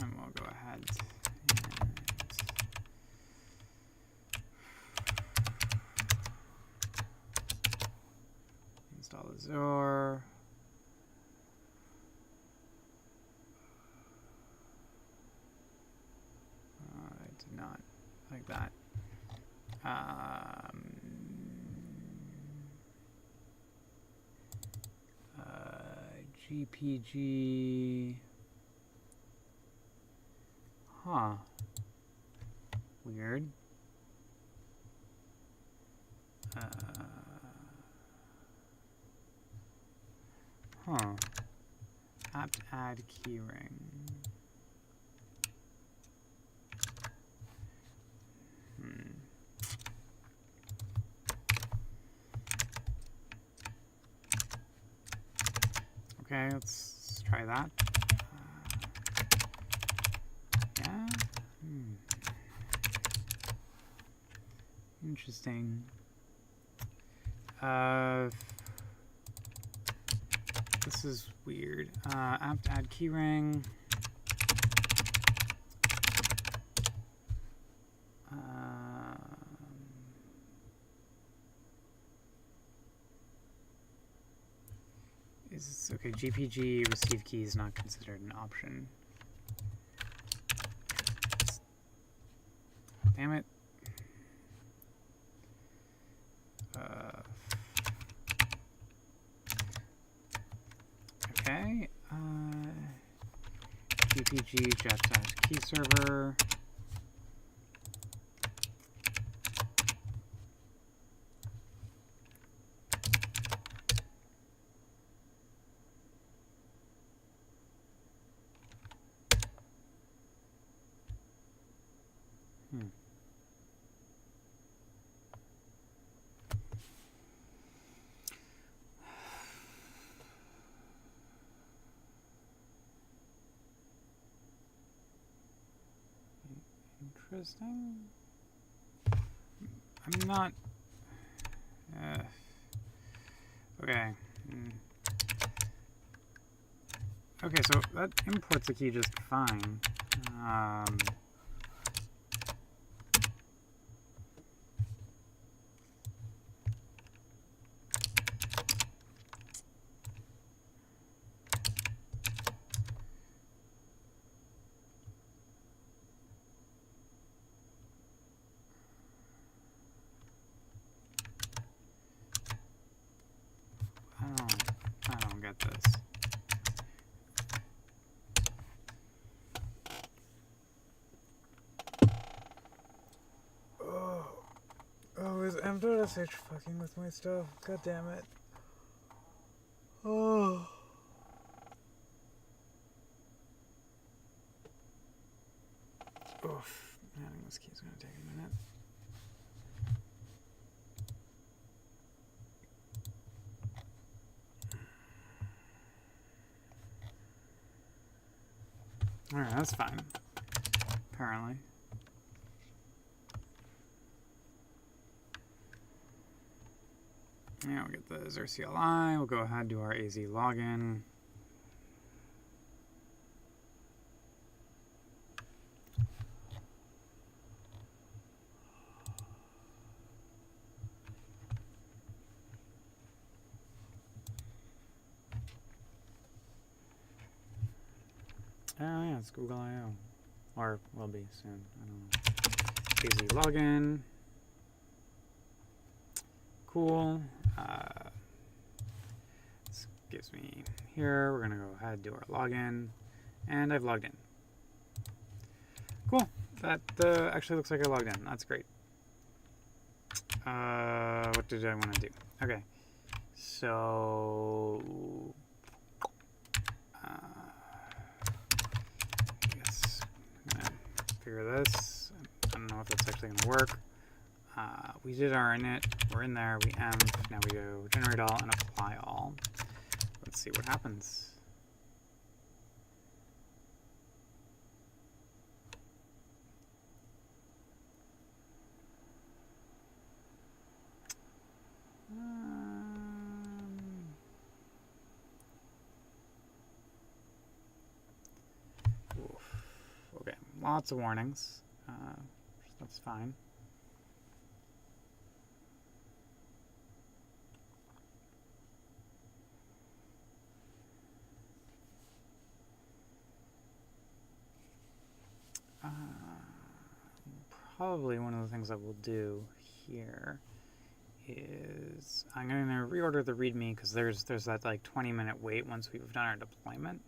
And we'll go ahead and install Azure. I did not like that. GPG. Huh. Weird. Huh. Apt add keyring. Okay, let's try that. Yeah. Interesting. This is weird. Apt add keyring. Is okay? GPG receive key is not considered an option. Damn it. Okay. GPG jet-key server. Interesting. I'm not. Okay. Okay, so that imports a key just fine. m.sh fucking with my stuff. God damn it. Oh. Oof. Adding this key is going to take a minute. Alright, that's fine. Apparently. Yeah, we'll get the Azure CLI. We'll go ahead and do our AZ login. Oh yeah, it's Google I/O. Or will be soon. I don't know. AZ login. Cool. This gives me here. We're gonna go ahead and do our login. And I've logged in. Cool. That actually looks like I logged in. That's great. What did I want to do? Okay. So I guess I'm gonna figure this. I don't know if that's actually gonna work. We did our init. We're in there. We env. Now we go generate all and apply all. Let's see what happens. Okay, lots of warnings. That's fine. Probably one of the things that we'll do here is I'm going to reorder the README because there's that like 20-minute wait once we've done our deployment.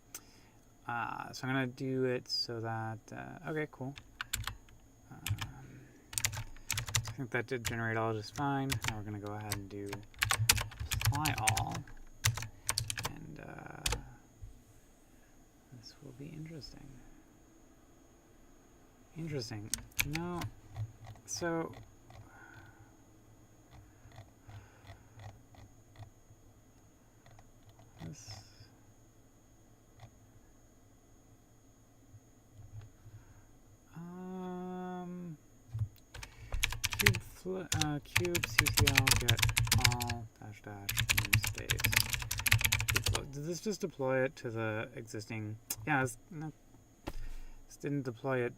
So I'm going to do it so that okay, cool. I think that did generate all just fine. Now we're going to go ahead and do apply all, and this will be interesting. Interesting. No. So this kubectl get all namespace. Did this just deploy it to the existing? Yeah, this didn't deploy it.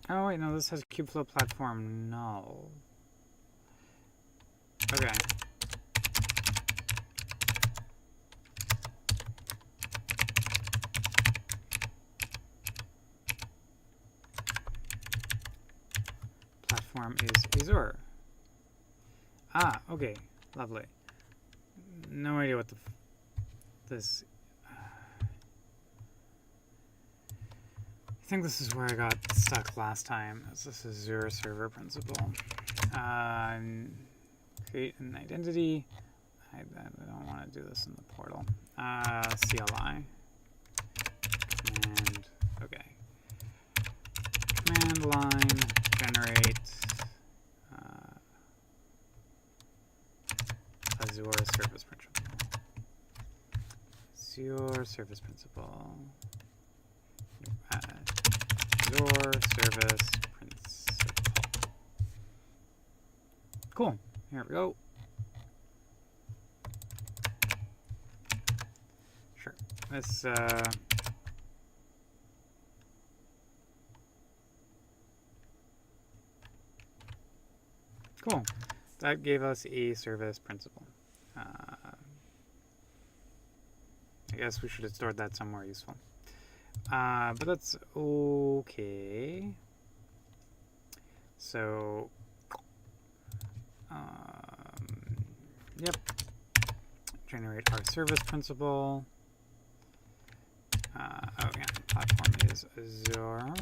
Oh wait, no, this has Kubeflow platform null. Okay. Platform is Azure. Ah, okay, lovely. No idea what this. I think this is where I got stuck last time. This is Azure server principal. Create an identity. I don't want to do this in the portal. CLI. Command. Okay. Command line generate Azure service principal. Azure service principal. Azure service principal. Cool. Here we go. Sure. This cool. That gave us a service principal. I guess we should have stored that somewhere useful. But that's okay. So, yep. Generate our service principal. Oh yeah, platform is Azure.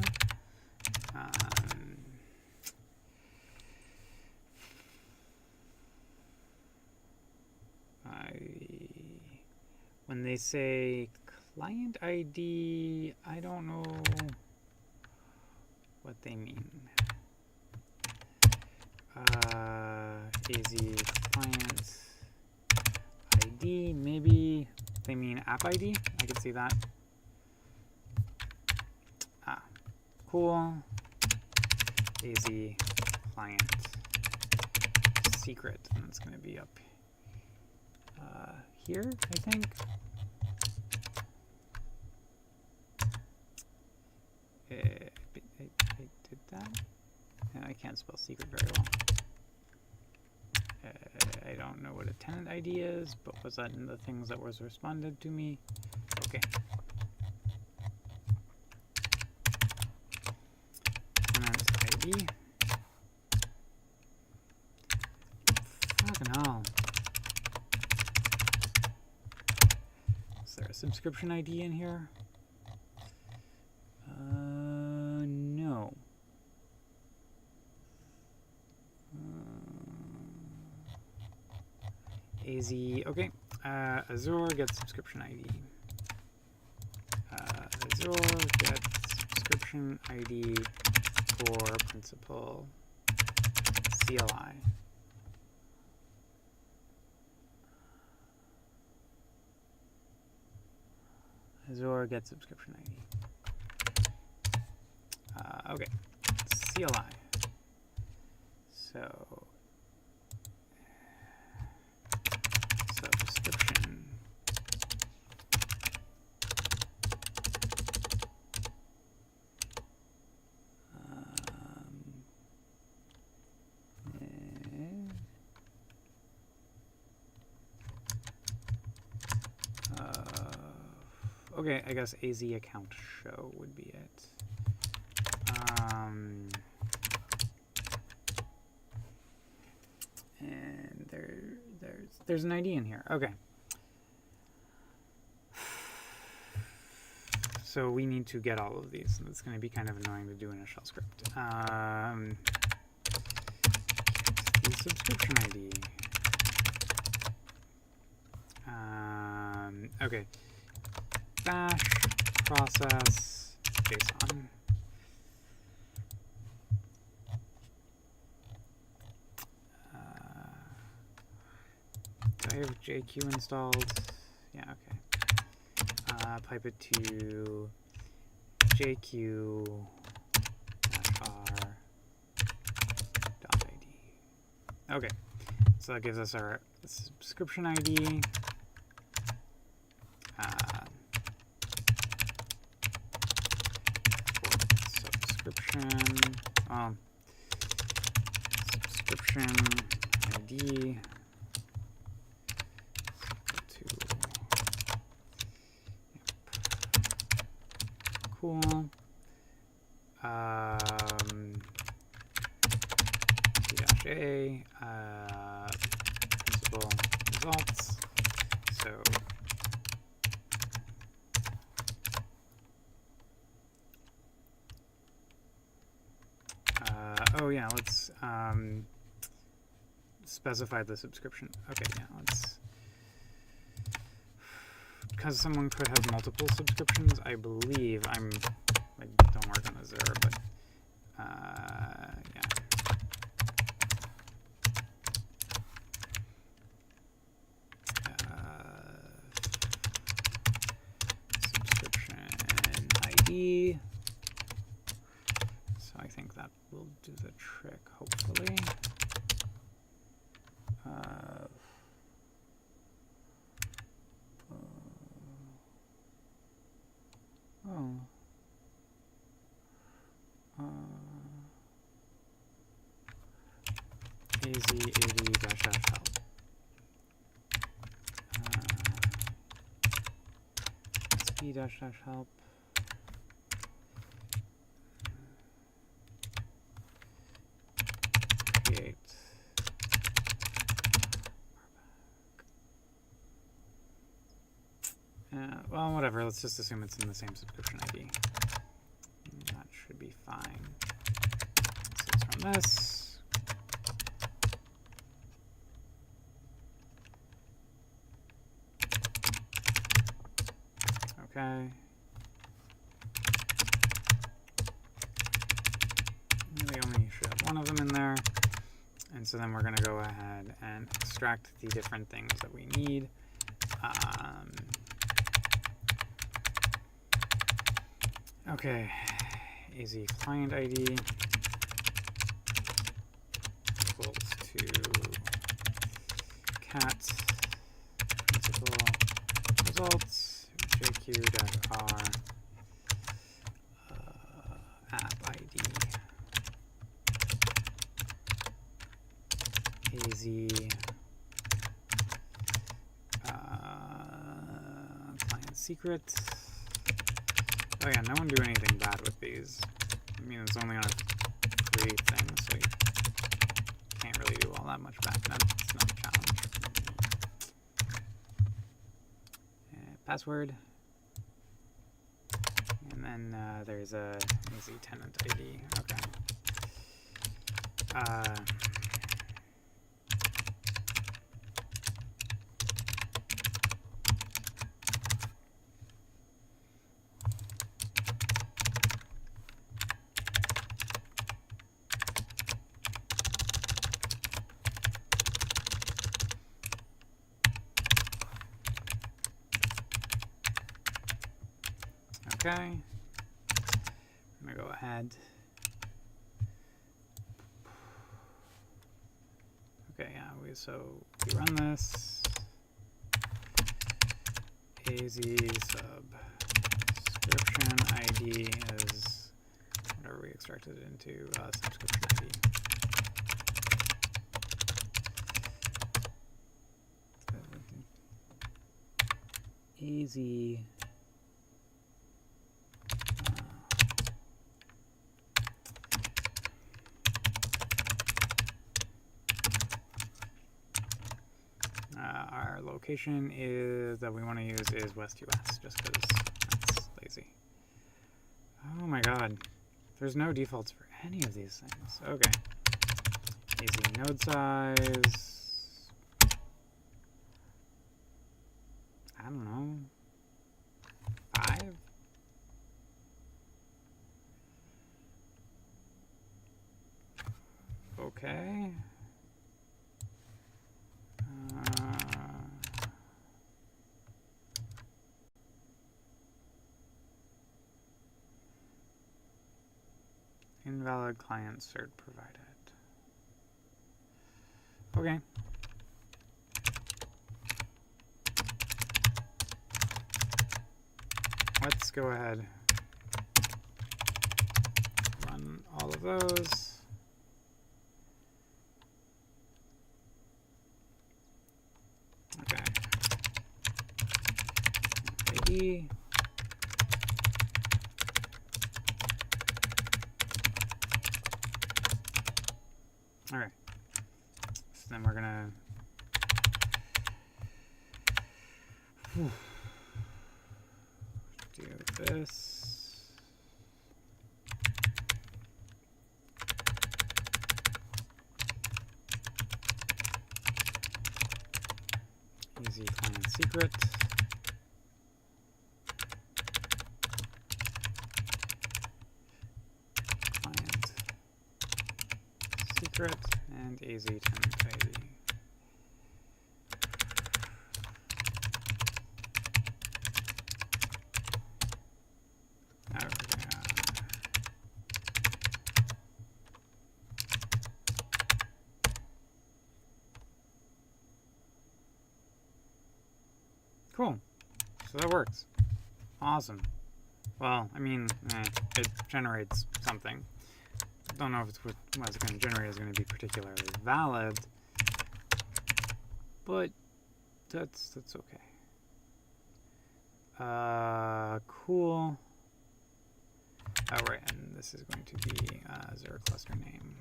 When they say client ID, I don't know what they mean. AZ client ID, maybe they mean app ID. I could see that. Cool. AZ client secret, and it's going to be up here, I think. I did that. I can't spell secret very well. I don't know what a tenant ID is, but was that in the things that was responded to me? Okay. Tenant ID. Fucking hell. Is there a subscription ID in here? No. AZ, okay. Azure gets subscription ID. Azure gets subscription ID for principal CLI. Azure gets subscription ID. Okay, CLI. So subscription. Okay, I guess AZ account show would be it. And there's an ID in here. Okay. So we need to get all of these, and it's going to be kind of annoying to do in a shell script. The subscription ID. Okay. Bash process JSON. Do I have JQ installed? Yeah, okay. Pipe it to jq-r.id. Okay, so that gives us our subscription ID. Subscription ID to cool. C-A principal results. So oh yeah, let's specify the subscription. Okay, yeah, let's, because someone could have multiple subscriptions, I believe I don't work on Azure, but yeah. Subscription ID. So I think that will do the trick, hopefully. AZ-AD-help. SP-help. well, whatever. Let's just assume it's in the same subscription ID. That should be fine. So let's run this. Okay. We only should have one of them in there. And so then we're going to go ahead and extract the different things that we need. Okay, AZ client ID equals to cat principal results jq-r app ID AZ client secret. Oh yeah, no one do anything bad with these. I mean, it's only on a free thing, so you can't really do all that much bad. That's not a challenge. Password. And then there's a easy tenant ID. Okay. Okay, I'm gonna go ahead. Okay, yeah, so we run this. AZ subscription ID is whatever we extracted it into subscription ID. AZ our location is that we want to use is West US, just because that's lazy. Oh my god, there's no defaults for any of these things. Okay, AZ node size. I don't know, 5. Okay. Invalid client cert provided. Okay. Let's go ahead. Run all of those. Okay. ID. All right. So then we're gonna do this. Easy client secret. Client secret and AZ tenant ID. Cool. So that works. Awesome. Well, I mean, it generates something. Don't know if it's what it's going to generate is going to be particularly valid, but that's okay. Cool. Oh, right, and this is going to be Azure cluster name.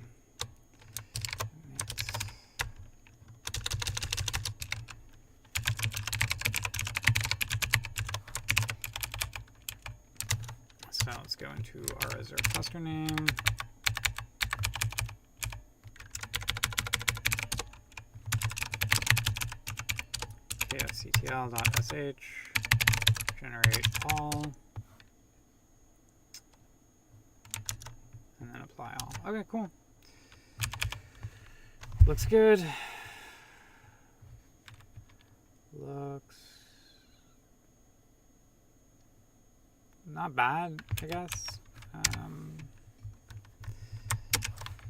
So let's go into our Azure cluster name. kfctl.sh, generate all, and then apply all. Okay, cool. Looks good. Looks not bad, I guess.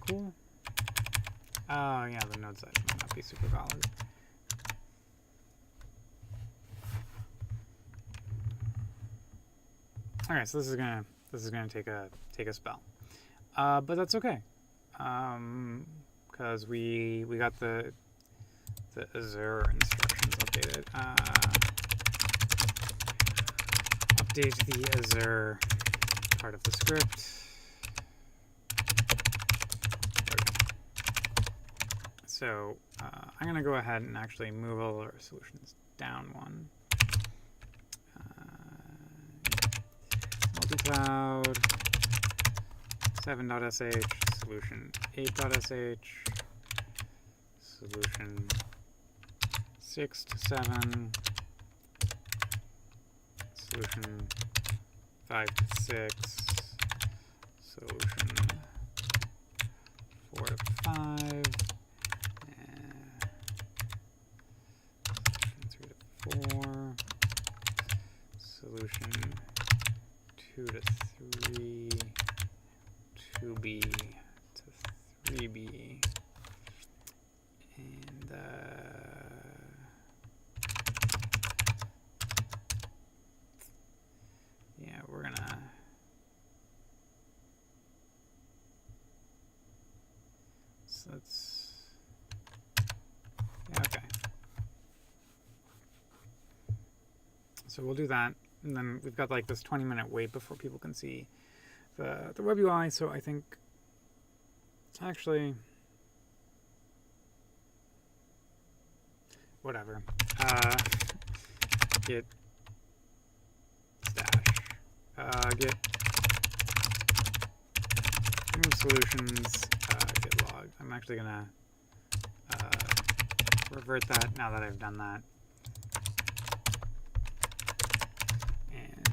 Cool. Oh yeah, the node size might not be super valid. Okay, so this is gonna take a spell, but that's okay, because we got the Azure instructions updated. Update the Azure part of the script. So I'm going to go ahead and actually move all our solutions down one. Multi-cloud 7.sh, solution 8.sh, solution 6 to 7, solution 5 to 6, solution 4 to 5, solution 2 to 3, 2b to 3b, and yeah, we're gonna okay. So we'll do that, and then we've got like this 20-minute wait before people can see the web UI. So I think actually, whatever. Git stash git remove solutions git log. I'm actually gonna revert that now that I've done that.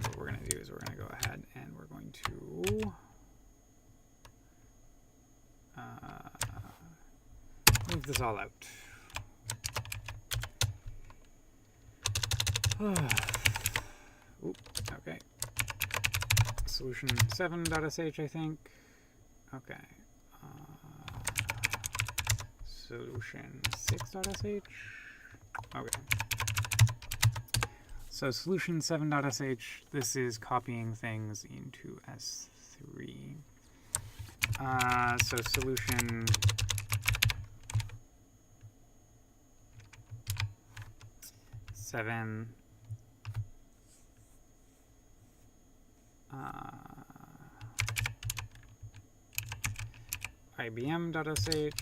What we're going to do is we're going to go ahead and we're going to move this all out. Oop, okay. Solution 7.sh, I think. Okay. Solution 6.sh. Okay. So solution 7.sh, this is copying things into S3. So solution seven IBM.sh,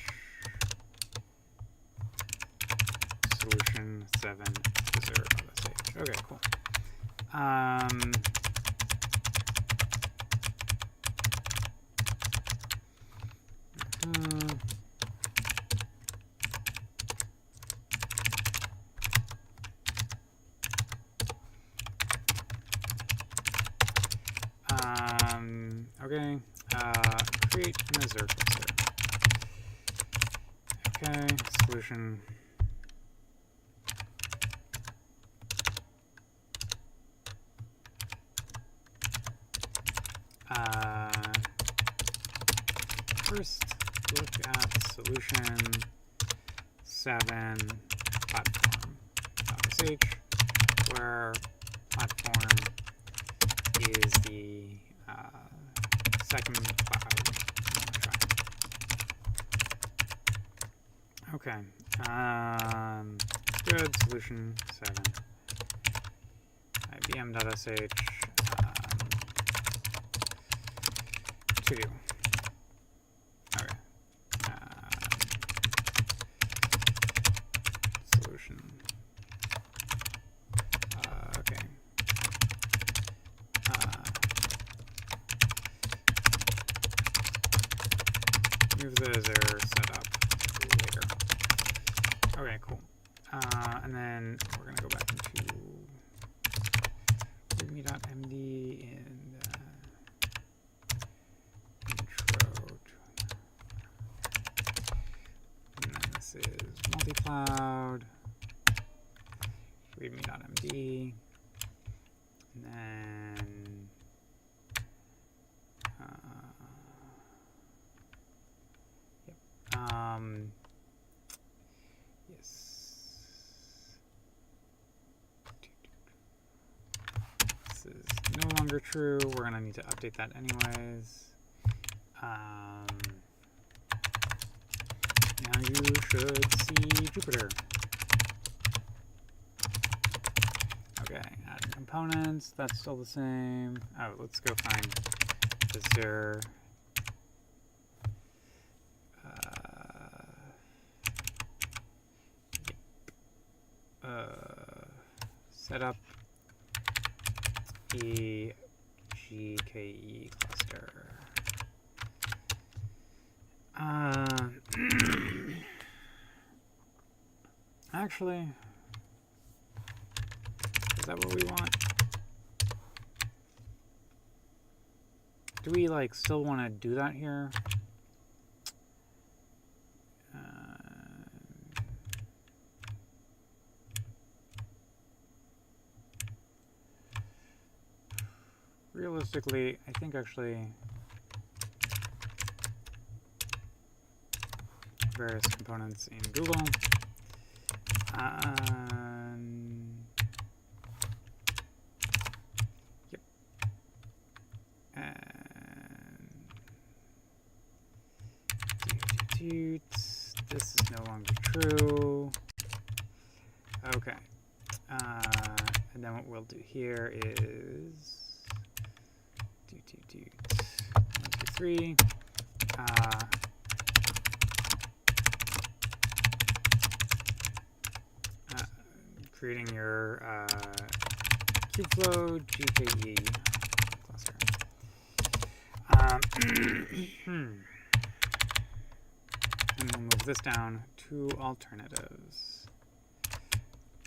solution 7 Azure.sh. Okay, cool. Okay, create an Azure cluster. Okay, solution. First, look at solution 7 platform.sh, where platform is the second cloud. Okay. Good. Solution 7. IBM.sh. To do. Okay. Solution. Okay. remove the Azure setup later. Okay, cool. And then we're going to go back into readme.md and intro. And then this is multi-cloud, readme.md, and then yes. This is no longer true. We're going to need to update that anyways. Now you should see Jupyter. Okay, adding components. That's still the same. Oh, let's go find Azure. Setup GKE cluster. Actually, is that what we want? Do we like still want to do that here? Realistically, I think actually various components in Google. Yep. And this is no longer true. Okay. And then what we'll do here is 1, 2, 3. Creating your Kubeflow GKE cluster. And we'll move this down to alternatives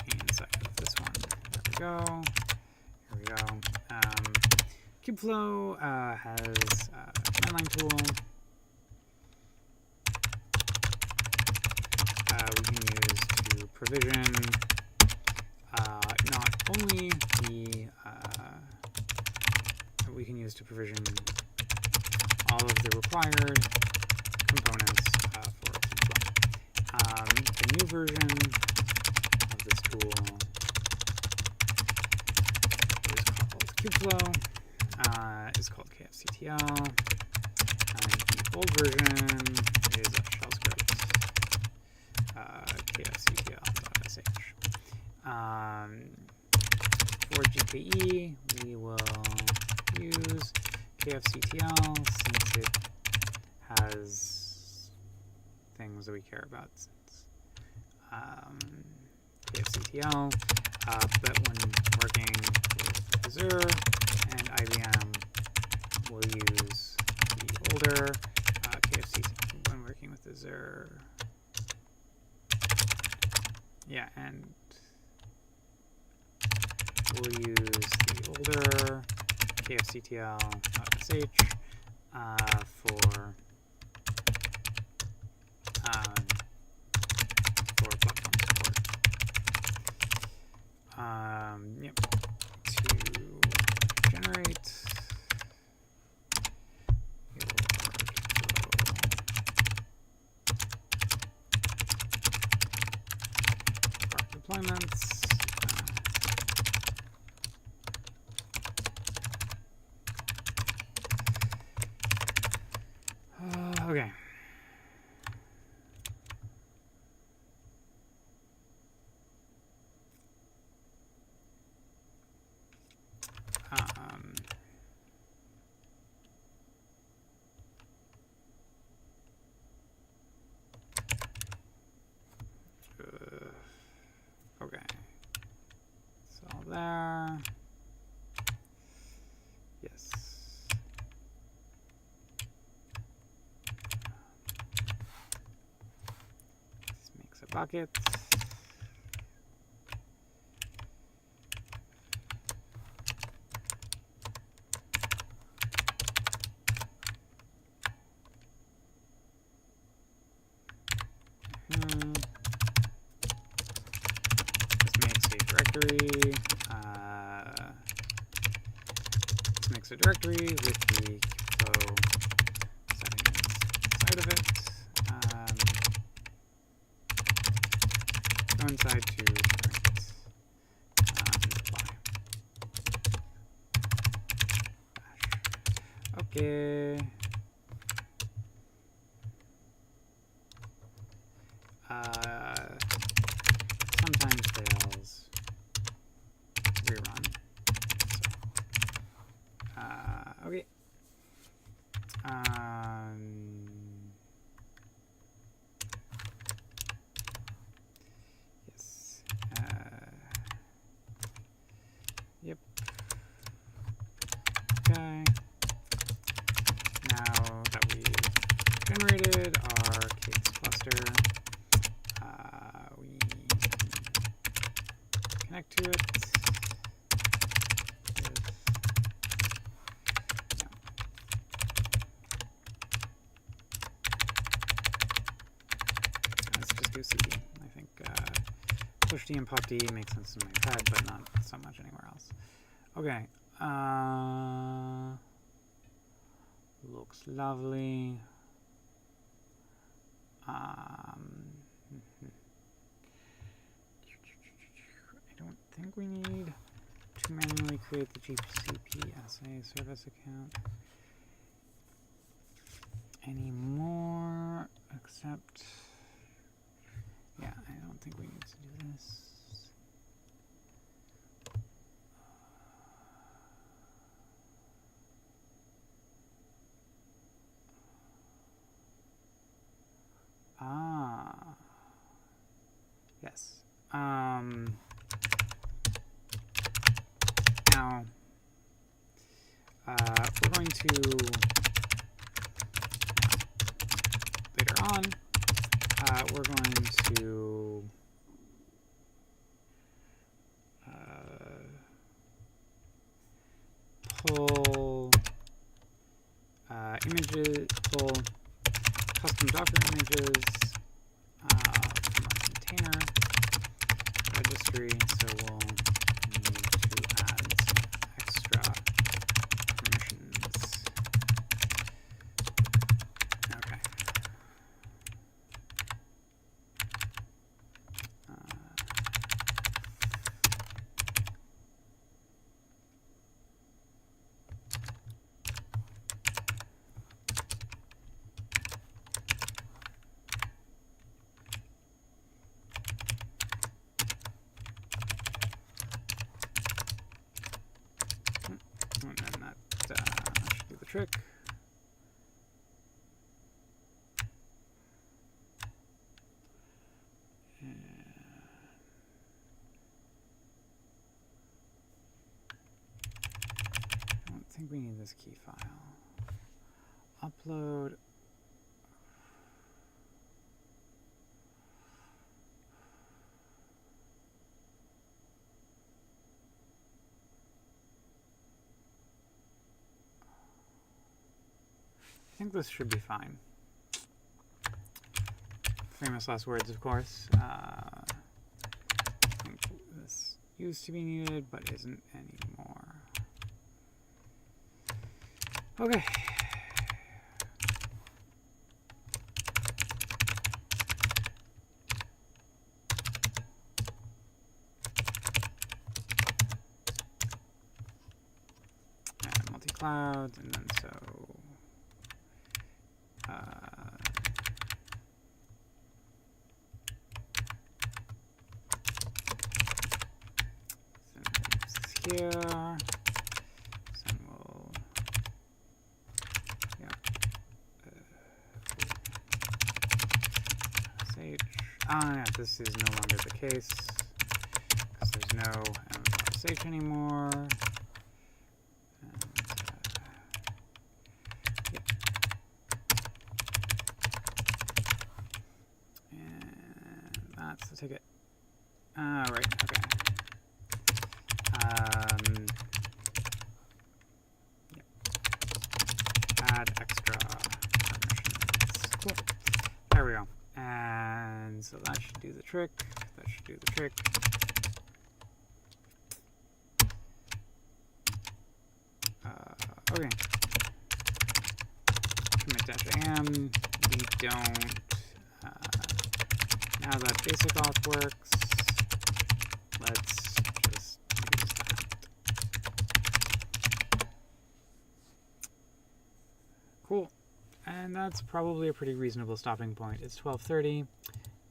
inside of this one. There we go. Here we go. Kubeflow has a command line tool. We can use to provision not only the we can use to provision all of the required components for Kubeflow. The new version of this tool is called Kubeflow. Is called KFCTL, and the old version is a shell script, kfctl.sh. For GKE, we will use KFCTL since it has things that we care about. KFCTL, but when working with Azure and IBM, we'll use the older KFC when working with Azure. Yeah, and we'll use the older kfctl.sh for platform support. Yep. To generate your deployments. Okay. Okay. It's all there. Yes. bucket. This makes a directory. This makes a directory with the Kubeflow settings inside of it. Go inside to current apply. Okay. Sometimes fails. Rerun. So, okay. Yes. Yep. Okay. Now that we generated our case cluster, we connect to it. Let's just do cd. I think push d and pop d makes sense in my head, but not so much anywhere else. Okay. Looks lovely. I don't think we need to manually create the GCP-SA service account anymore, except, yeah, I don't think we need to do this. Yes. Now, we're going to, later on, we're going to pull images, pull custom Docker images from our container registry, so we'll need to add some extra permissions. Okay. And then that should do the trick. I don't think we need this key file. Upload. I think this should be fine. Famous last words, of course. I think this used to be needed, but isn't anymore. Okay. And multi-clouds, and then so here. Then we'll, yeah. Yeah, this is no longer the case because there's no sh anymore. And, yeah. And take it. Right, okay. Yep. Add extra permissions. Cool. There we go. And so that should do the trick. That should do the trick. Okay. Commit-am. We don't. Now that basic auth works, let's just use that. Cool. And that's probably a pretty reasonable stopping point. It's 12:30.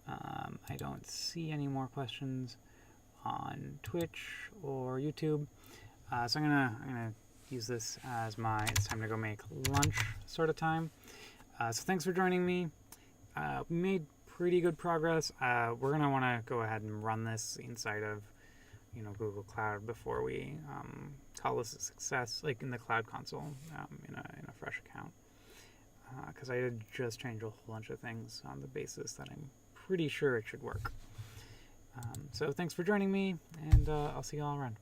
I don't see any more questions on Twitch or YouTube. So I'm gonna use this as my it's time to go make lunch sort of time. So thanks for joining me. We made pretty good progress. We're gonna want to go ahead and run this inside of Google Cloud before we call this a success, like in the Cloud Console in a fresh account. Because I did just change a whole bunch of things on the basis that I'm pretty sure it should work. So thanks for joining me, and I'll see you all around.